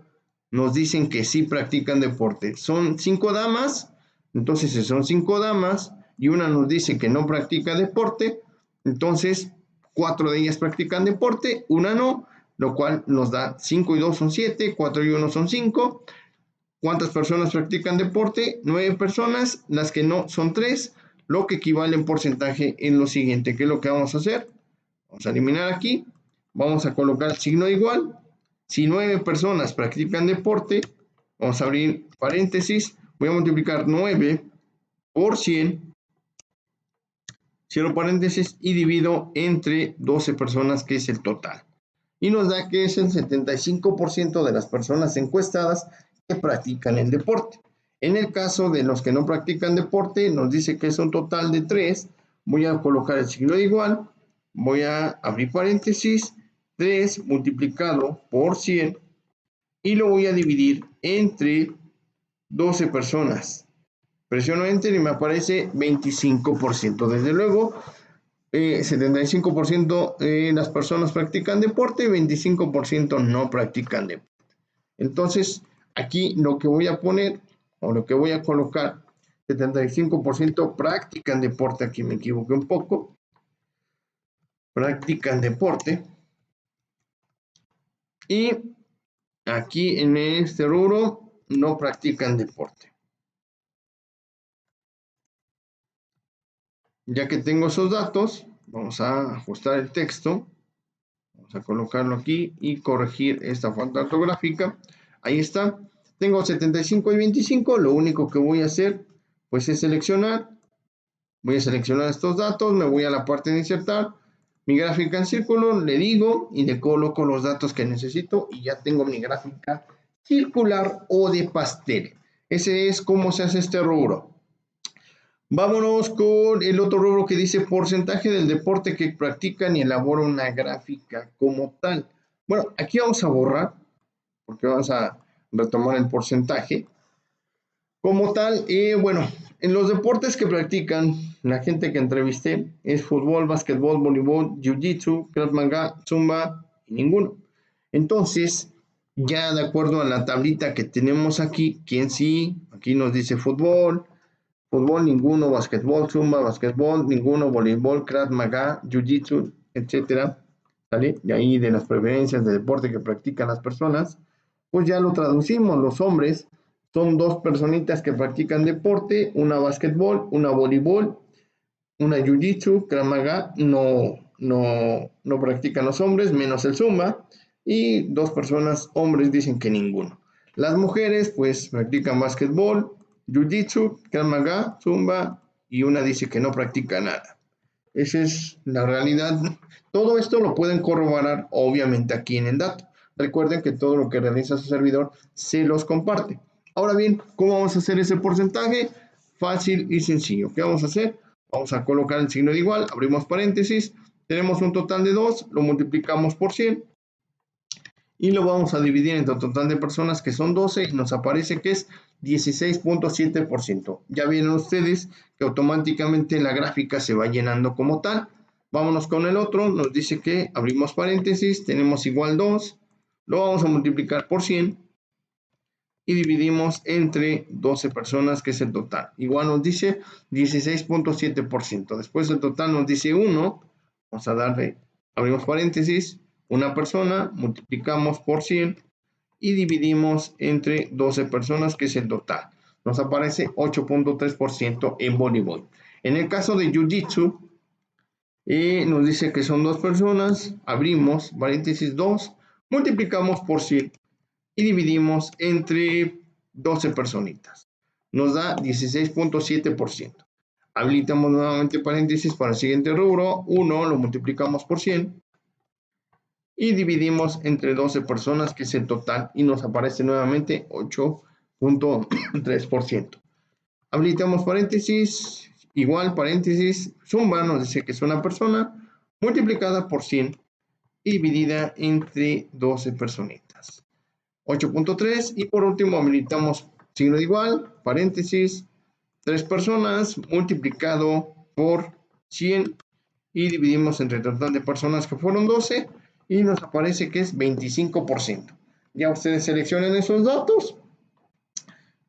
nos dicen que sí practican deporte. Son 5 damas, entonces si son 5 damas y una nos dice que no practica deporte, entonces 4 de ellas practican deporte, una no, lo cual nos da 5 y 2 son 7, 4 y 1 son 5. ¿Cuántas personas practican deporte? 9 personas, las que no son 3, lo que equivale en porcentaje en lo siguiente. ¿Qué es lo que vamos a hacer? Vamos a eliminar aquí, vamos a colocar el signo igual. Si 9 personas practican deporte, vamos a abrir paréntesis, voy a multiplicar 9 por 100, cierro paréntesis y divido entre 12 personas, que es el total. Y nos da que es el 75% de las personas encuestadas que practican el deporte. En el caso de los que no practican deporte, nos dice que es un total de 3. Voy a colocar el signo de igual, voy a abrir paréntesis, 3 multiplicado por 100 y lo voy a dividir entre 12 personas. Presiono Enter y me aparece 25%. Desde luego, 75% de las personas practican deporte y 25% no practican deporte. Entonces, aquí lo que voy a poner o lo que voy a colocar, 75% practican deporte, aquí me equivoqué un poco, practican deporte. Y aquí en este rubro no practican deporte. Ya que tengo esos datos, vamos a ajustar el texto. Vamos a colocarlo aquí y corregir esta falta ortográfica. Ahí está. Tengo 75 y 25. Lo único que voy a hacer pues es seleccionar. Voy a seleccionar estos datos. Me voy a la parte de insertar. Mi gráfica en círculo. Le digo y le coloco los datos que necesito. Y ya tengo mi gráfica circular o de pastel. Ese es cómo se hace este rubro. Vámonos con el otro rubro que dice porcentaje del deporte que practican y elabora una gráfica como tal. Bueno, aquí vamos a borrar porque vamos a retomar el porcentaje. Como tal, bueno, en los deportes que practican la gente que entrevisté es fútbol, básquetbol, voleibol, jiu-jitsu, krav maga, zumba y ninguno. Entonces, ya de acuerdo a la tablita que tenemos aquí, ¿quién sí? Aquí nos dice fútbol ninguno, básquetbol, zumba, básquetbol, ninguno, voleibol, krav maga, jiu-jitsu, etcétera, ¿sale? Y ahí de las preferencias de deporte que practican las personas, pues ya lo traducimos. Los hombres son 2 personitas que practican deporte, una básquetbol, una voleibol, una jiu-jitsu, krav maga, no practican los hombres, menos el zumba, y 2 personas hombres dicen que ninguno. Las mujeres pues practican básquetbol, jiu-jitsu, krav maga, zumba, y una dice que no practica nada. Esa es la realidad. Todo esto lo pueden corroborar obviamente aquí en el dato. Recuerden que todo lo que realiza su servidor se los comparte. Ahora bien, ¿cómo vamos a hacer ese porcentaje? Fácil y sencillo. ¿Qué vamos a hacer? Vamos a colocar el signo de igual, abrimos paréntesis, tenemos un total de 2, lo multiplicamos por 100 y lo vamos a dividir entre el total de personas, que son 12, y nos aparece que es 16.7%. Ya vieron ustedes que automáticamente la gráfica se va llenando como tal. Vámonos con el otro, nos dice que abrimos paréntesis, tenemos igual 2, lo vamos a multiplicar por 100 y dividimos entre 12 personas, que es el total. Igual nos dice 16.7%. Después el total nos dice 1, vamos a darle, abrimos paréntesis, una persona, multiplicamos por 100 y dividimos entre 12 personas, que es el total. Nos aparece 8.3% en voleibol. En el caso de jiu-jitsu, nos dice que son 2 personas, abrimos paréntesis 2, multiplicamos por 100 y dividimos entre 12 personitas. Nos da 16.7%. Habilitamos nuevamente paréntesis para el siguiente rubro. 1 lo multiplicamos por 100 y dividimos entre 12 personas, que es el total, y nos aparece nuevamente 8.3%. Habilitamos paréntesis, igual paréntesis, suma nos dice que es una persona multiplicada por 100 y dividida entre 12 personitas. 8.3, y por último habilitamos signo de igual, paréntesis, 3 personas multiplicado por 100 y dividimos entre el total de personas, que fueron 12, y nos aparece que es 25%. Ya ustedes seleccionan esos datos,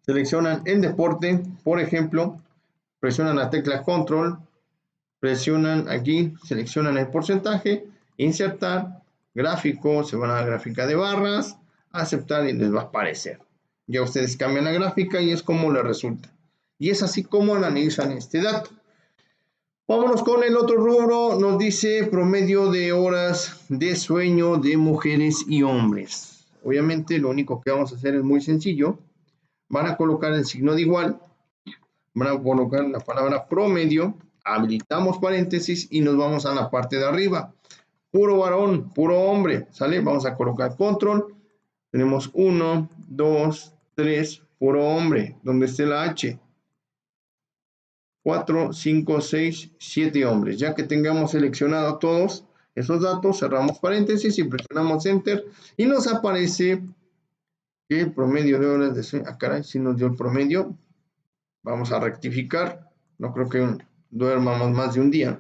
seleccionan el deporte, por ejemplo, presionan la tecla control, presionan aquí, seleccionan el porcentaje, insertar, gráfico, se van a la gráfica de barras, aceptar, y les va a aparecer. Ya ustedes cambian la gráfica y es como les resulta. Y es así como analizan este dato. Vámonos con el otro rubro. Nos dice promedio de horas de sueño de mujeres y hombres. Obviamente lo único que vamos a hacer es muy sencillo. Van a colocar el signo de igual, van a colocar la palabra promedio, habilitamos paréntesis y nos vamos a la parte de arriba. Puro varón, puro hombre, ¿sale? Vamos a colocar control. Tenemos 1, 2, 3, puro hombre, donde esté la H. 4, 5, 6, 7 hombres. Ya que tengamos seleccionado todos esos datos, cerramos paréntesis y presionamos Enter y nos aparece que el promedio de horas de sueño. Ah, caray, si nos dio el promedio. Vamos a rectificar. No creo que duermamos más de un día.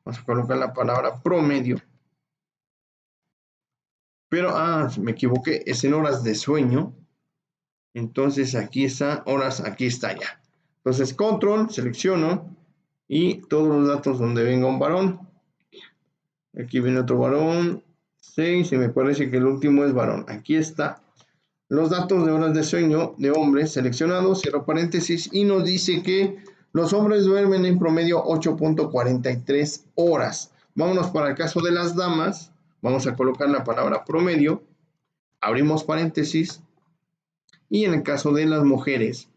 Vamos a colocar la palabra promedio. Pero, me equivoqué. Es en horas de sueño. Entonces aquí está, horas, aquí está ya. Entonces control, selecciono y todos los datos donde venga un varón. Aquí viene otro varón, 6, y me parece que el último es varón. Aquí está los datos de horas de sueño de hombres seleccionados, cierro paréntesis, y nos dice que los hombres duermen en promedio 8.43 horas. Vámonos para el caso de las damas, vamos a colocar la palabra promedio, abrimos paréntesis, y en el caso de las mujeres,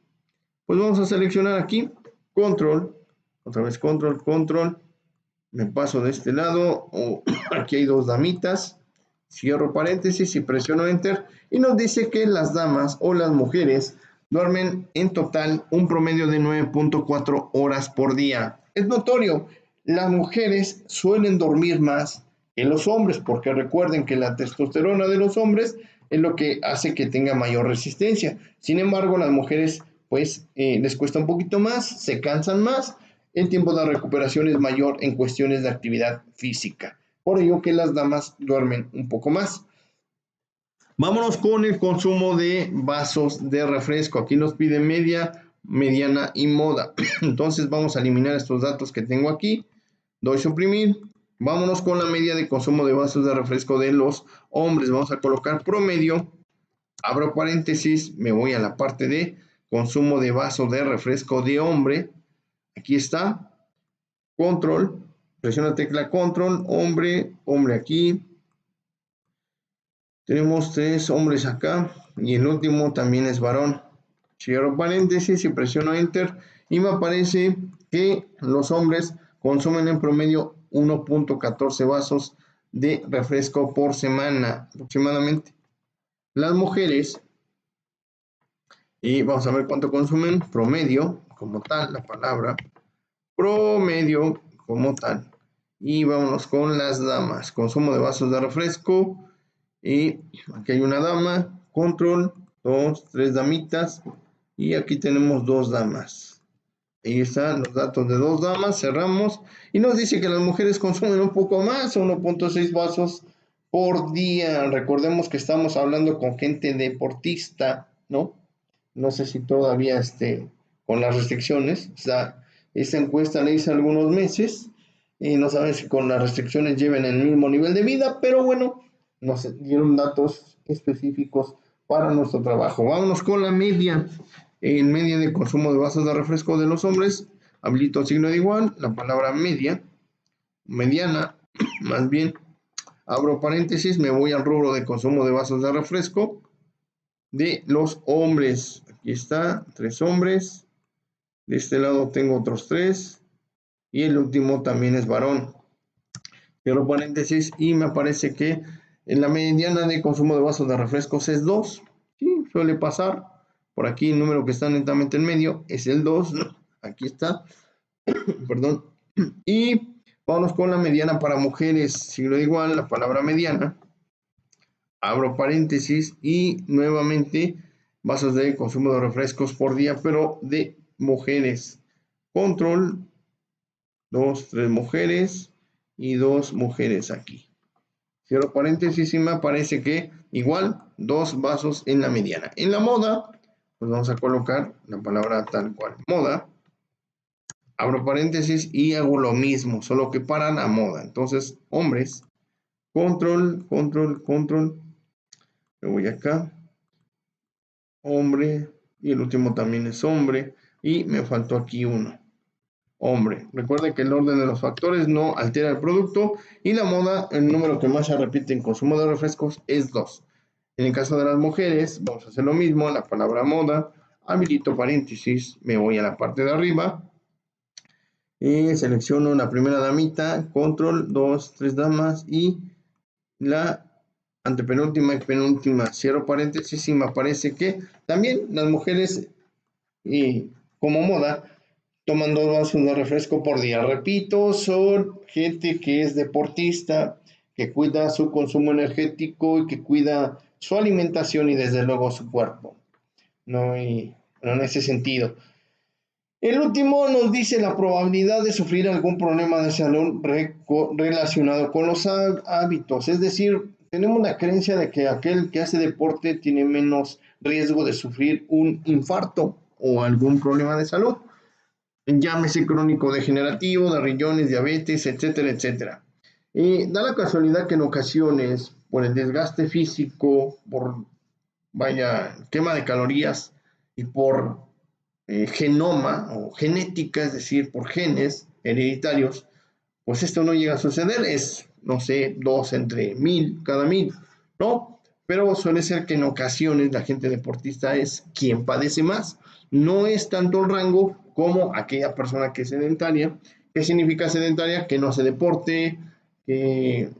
pues vamos a seleccionar aquí, control, otra vez control, control, me paso de este lado, aquí hay dos damitas, cierro paréntesis y presiono Enter, y nos dice que las damas o las mujeres duermen en total un promedio de 9.4 horas por día. Es notorio, las mujeres suelen dormir más que los hombres, porque recuerden que la testosterona de los hombres es lo que hace que tenga mayor resistencia. Sin embargo, las mujeres pues les cuesta un poquito más, se cansan más, el tiempo de recuperación es mayor en cuestiones de actividad física. Por ello que las damas duermen un poco más. Vámonos con el consumo de vasos de refresco. Aquí nos pide media, mediana y moda. Entonces vamos a eliminar estos datos que tengo aquí. Doy suprimir. Vámonos con la media de consumo de vasos de refresco de los hombres. Vamos a colocar promedio. Abro paréntesis. Me voy a la parte de consumo de vasos de refresco de hombre. Aquí está. Control. Presiona tecla control. Hombre. Hombre aquí. Tenemos 3 hombres acá y el último también es varón. Cierro paréntesis y presiono Enter y me aparece que los hombres consumen en promedio 1.14 vasos de refresco por semana aproximadamente. Las mujeres, y vamos a ver cuánto consumen, promedio como tal, la palabra promedio como tal. Y vámonos con las damas, consumo de vasos de refresco. Y aquí hay una dama, control, 2, 3 damitas, y aquí tenemos 2 damas. Ahí están los datos de 2 damas, cerramos, y nos dice que las mujeres consumen un poco más, 1.6 vasos por día. Recordemos que estamos hablando con gente deportista, ¿no? No sé si todavía con las restricciones, o sea, esta encuesta la hice algunos meses, y no saben si con las restricciones lleven el mismo nivel de vida, pero bueno, nos dieron datos específicos para nuestro trabajo. Vámonos con la media. En media de consumo de vasos de refresco de los hombres, habilito signo de igual, la palabra media, mediana, más bien, abro paréntesis, me voy al rubro de consumo de vasos de refresco de los hombres. Aquí está, 3 hombres. De este lado tengo otros 3. Y el último también es varón. Cierro paréntesis y me aparece que en la mediana de consumo de vasos de refrescos es 2. Sí, suele pasar. Por aquí el número que está netamente en medio es el 2. Aquí está. Perdón. Y vámonos con la mediana para mujeres. Siglo igual, la palabra mediana. Abro paréntesis y nuevamente vasos de consumo de refrescos por día, pero de mujeres. Control, 2, 3 mujeres y 2 mujeres aquí. Cierro paréntesis y me aparece que igual 2 vasos en la mediana. En la moda, pues vamos a colocar la palabra tal cual, moda. Abro paréntesis y hago lo mismo, solo que para la moda. Entonces, hombres, control, control, control. Me voy acá. Hombre. Y el último también es hombre. Y me faltó aquí uno. Hombre. Recuerden que el orden de los factores no altera el producto. Y la moda, el número que más se repite en consumo de refrescos es 2. En el caso de las mujeres, vamos a hacer lo mismo. La palabra moda. Habilito paréntesis. Me voy a la parte de arriba. Y selecciono la primera damita, control, 2, 3 damas y la antepenúltima y penúltima. Cierro paréntesis y me aparece que también las mujeres, como moda, toman 2 vasos de refresco por día. Repito, son gente que es deportista, que cuida su consumo energético y que cuida su alimentación y desde luego su cuerpo. No, en ese sentido. El último nos dice la probabilidad de sufrir algún problema de salud relacionado con los hábitos. Es decir, tenemos la creencia de que aquel que hace deporte tiene menos riesgo de sufrir un infarto o algún problema de salud. Llámese crónico degenerativo, de riñones, diabetes, etcétera, etcétera. Da la casualidad que en ocasiones, por el desgaste físico, por quema de calorías y por genoma o genética, es decir, por genes hereditarios, pues esto no llega a suceder, es, no sé, 2 entre 1000, cada 1000, ¿no? Pero suele ser que en ocasiones la gente deportista es quien padece más, no es tanto el rango como aquella persona que es sedentaria. ¿Qué significa sedentaria? Que no hace deporte, que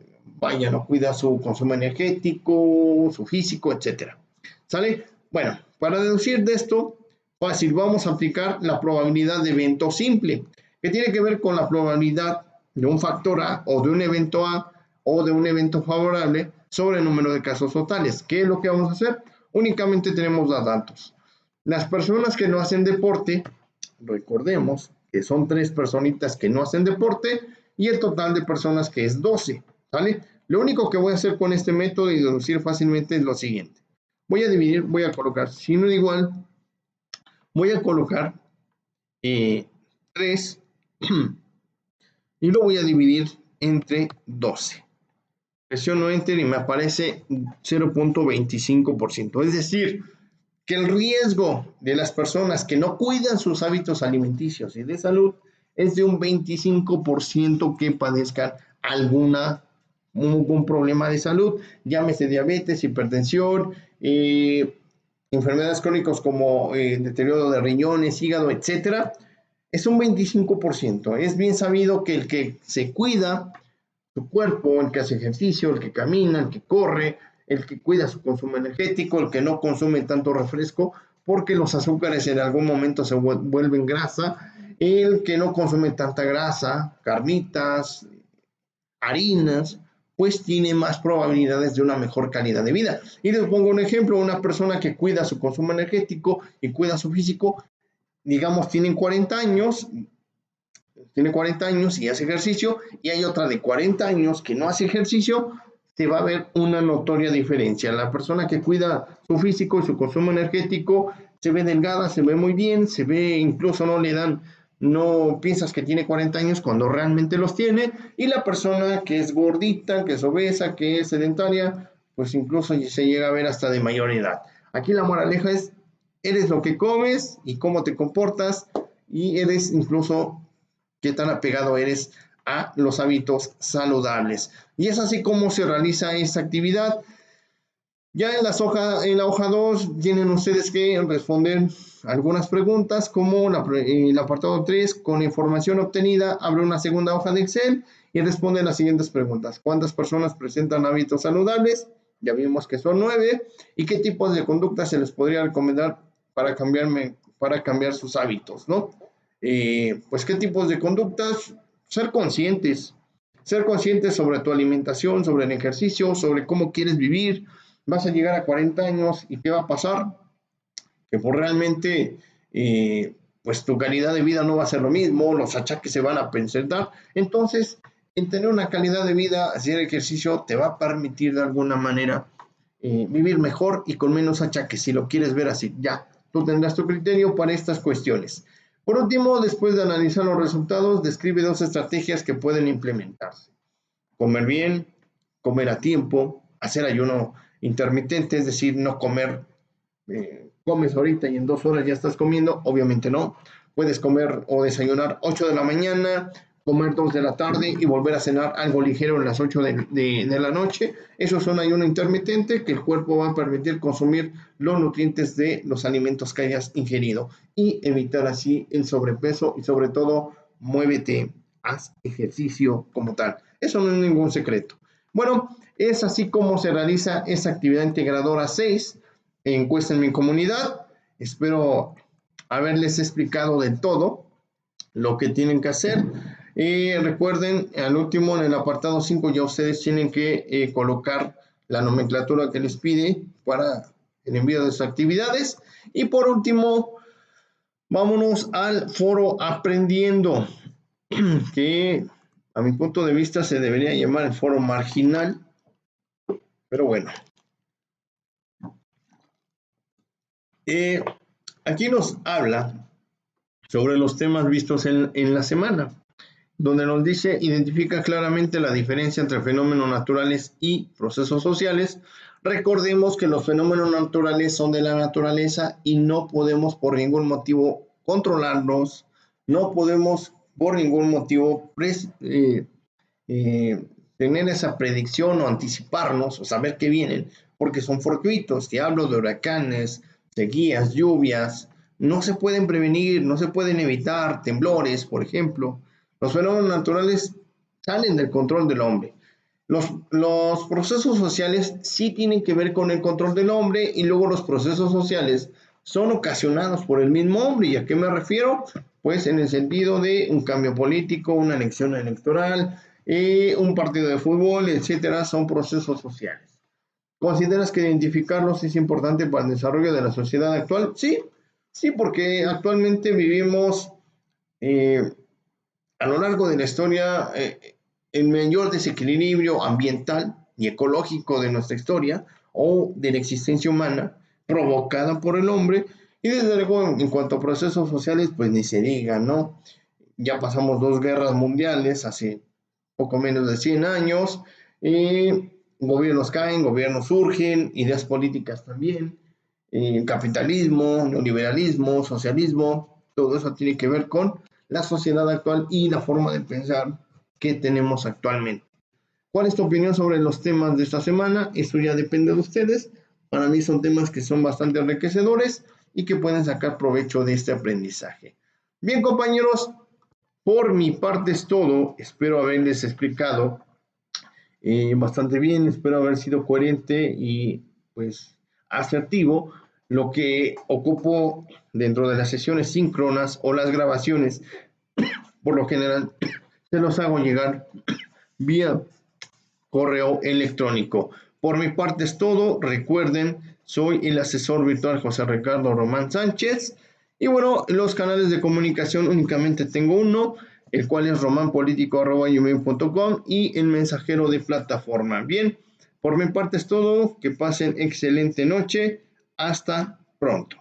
no cuida su consumo energético, su físico, etcétera. ¿Sale? Bueno, para deducir de esto, fácil, vamos a aplicar la probabilidad de evento simple, que tiene que ver con la probabilidad de un factor A o de un evento A o de un evento favorable sobre el número de casos totales. ¿Qué es lo que vamos a hacer? Únicamente tenemos 2 datos. Las personas que no hacen deporte, recordemos que son 3 personitas que no hacen deporte y el total de personas que es 12, ¿vale? Lo único que voy a hacer con este método y deducir fácilmente es lo siguiente. Voy a dividir, voy a colocar signo igual, voy a colocar 3 y lo voy a dividir entre 12. Presiono Enter y me aparece 0.25%. Es decir, que el riesgo de las personas que no cuidan sus hábitos alimenticios y de salud es de un 25% que padezcan algún problema de salud, llámese diabetes, hipertensión, enfermedades crónicas como deterioro de riñones, hígado, etcétera. Es un 25%. Es bien sabido que el que se cuida su cuerpo, el que hace ejercicio, el que camina, el que corre, el que cuida su consumo energético, el que no consume tanto refresco, porque los azúcares en algún momento se vuelven grasa, el que no consume tanta grasa, carnitas, harinas, pues tiene más probabilidades de una mejor calidad de vida. Y les pongo un ejemplo, una persona que cuida su consumo energético y cuida su físico, digamos, tiene 40 años y hace ejercicio, y hay otra de 40 años que no hace ejercicio, se va a ver una notoria diferencia. La persona que cuida su físico y su consumo energético se ve delgada, se ve muy bien, se ve, incluso no piensas que tiene 40 años cuando realmente los tiene, y la persona que es gordita, que es obesa, que es sedentaria, pues incluso se llega a ver hasta de mayor edad. Aquí la moraleja es, eres lo que comes y cómo te comportas, y eres incluso qué tan apegado eres a los hábitos saludables. Y es así como se realiza esta actividad. Ya en la hoja 2 tienen ustedes que responder algunas preguntas, como el apartado 3, con información obtenida, abre una segunda hoja de Excel y responde las siguientes preguntas. ¿Cuántas personas presentan hábitos saludables? Ya vimos que son 9. ¿Y qué tipos de conductas se les podría recomendar para cambiar sus hábitos, ¿no? Pues, ¿qué tipos de conductas? Ser conscientes sobre tu alimentación, sobre el ejercicio, sobre cómo quieres vivir. Vas a llegar a 40 años y ¿qué va a pasar? Que pues realmente pues tu calidad de vida no va a ser lo mismo, los achaques se van a presentar. Entonces, en tener una calidad de vida, hacer ejercicio te va a permitir de alguna manera vivir mejor y con menos achaques, si lo quieres ver así. Ya, tú tendrás tu criterio para estas cuestiones. Por último, después de analizar los resultados, describe 2 estrategias que pueden implementarse. Comer bien, comer a tiempo, hacer ayuno intermitente, es decir, no comer, comes ahorita y en 2 horas ya estás comiendo, obviamente no. Puedes comer o desayunar 8 de la mañana, comer 2 de la tarde y volver a cenar algo ligero en las 8 de la noche. Eso es un ayuno intermitente que el cuerpo va a permitir consumir los nutrientes de los alimentos que hayas ingerido y evitar así el sobrepeso y sobre todo muévete, haz ejercicio como tal. Eso no es ningún secreto. Bueno, es así como se realiza esa actividad integradora 6, encuesta en mi comunidad. Espero haberles explicado de todo lo que tienen que hacer. Recuerden, al último, en el apartado 5, ya ustedes tienen que colocar la nomenclatura que les pide para el envío de sus actividades. Y por último, vámonos al foro Aprendiendo, que a mi punto de vista se debería llamar el foro marginal, pero bueno. Aquí nos habla sobre los temas vistos en la semana, donde nos dice, identifica claramente la diferencia entre fenómenos naturales y procesos sociales. Recordemos que los fenómenos naturales son de la naturaleza y no podemos por ningún motivo controlarlos, no podemos por ningún motivo tener esa predicción o anticiparnos o saber que vienen, porque son fortuitos. Si hablo de huracanes, sequías, lluvias, no se pueden prevenir, no se pueden evitar, temblores, por ejemplo. Los fenómenos naturales salen del control del hombre. Los procesos sociales sí tienen que ver con el control del hombre y luego los procesos sociales son ocasionados por el mismo hombre. ¿Y a qué me refiero? Pues en el sentido de un cambio político, una elección electoral, un partido de fútbol, etcétera, son procesos sociales. ¿Consideras que identificarlos es importante para el desarrollo de la sociedad actual? Sí, sí, porque actualmente vivimos eh, a lo largo de la historia el mayor desequilibrio ambiental y ecológico de nuestra historia o de la existencia humana provocada por el hombre. Y desde luego, en cuanto a procesos sociales, pues ni se diga, ¿no? Ya pasamos 2 guerras mundiales hace poco menos de 100 años, gobiernos caen, gobiernos surgen, ideas políticas también, capitalismo, neoliberalismo, socialismo, todo eso tiene que ver con la sociedad actual y la forma de pensar que tenemos actualmente. ¿Cuál es tu opinión sobre los temas de esta semana? Eso ya depende de ustedes. Para mí son temas que son bastante enriquecedores y que pueden sacar provecho de este aprendizaje. Bien, compañeros, por mi parte es todo. Espero haberles explicado bastante bien, espero haber sido coherente y pues asertivo. Lo que ocupo dentro de las sesiones síncronas o las grabaciones, por lo general, se los hago llegar vía correo electrónico. Por mi parte es todo. Recuerden, soy el asesor virtual José Ricardo Román Sánchez. Y bueno, los canales de comunicación únicamente tengo uno, el cual es romanpolitico@gmail.com y el mensajero de plataforma. Bien, por mi parte es todo. Que pasen excelente noche. Hasta pronto.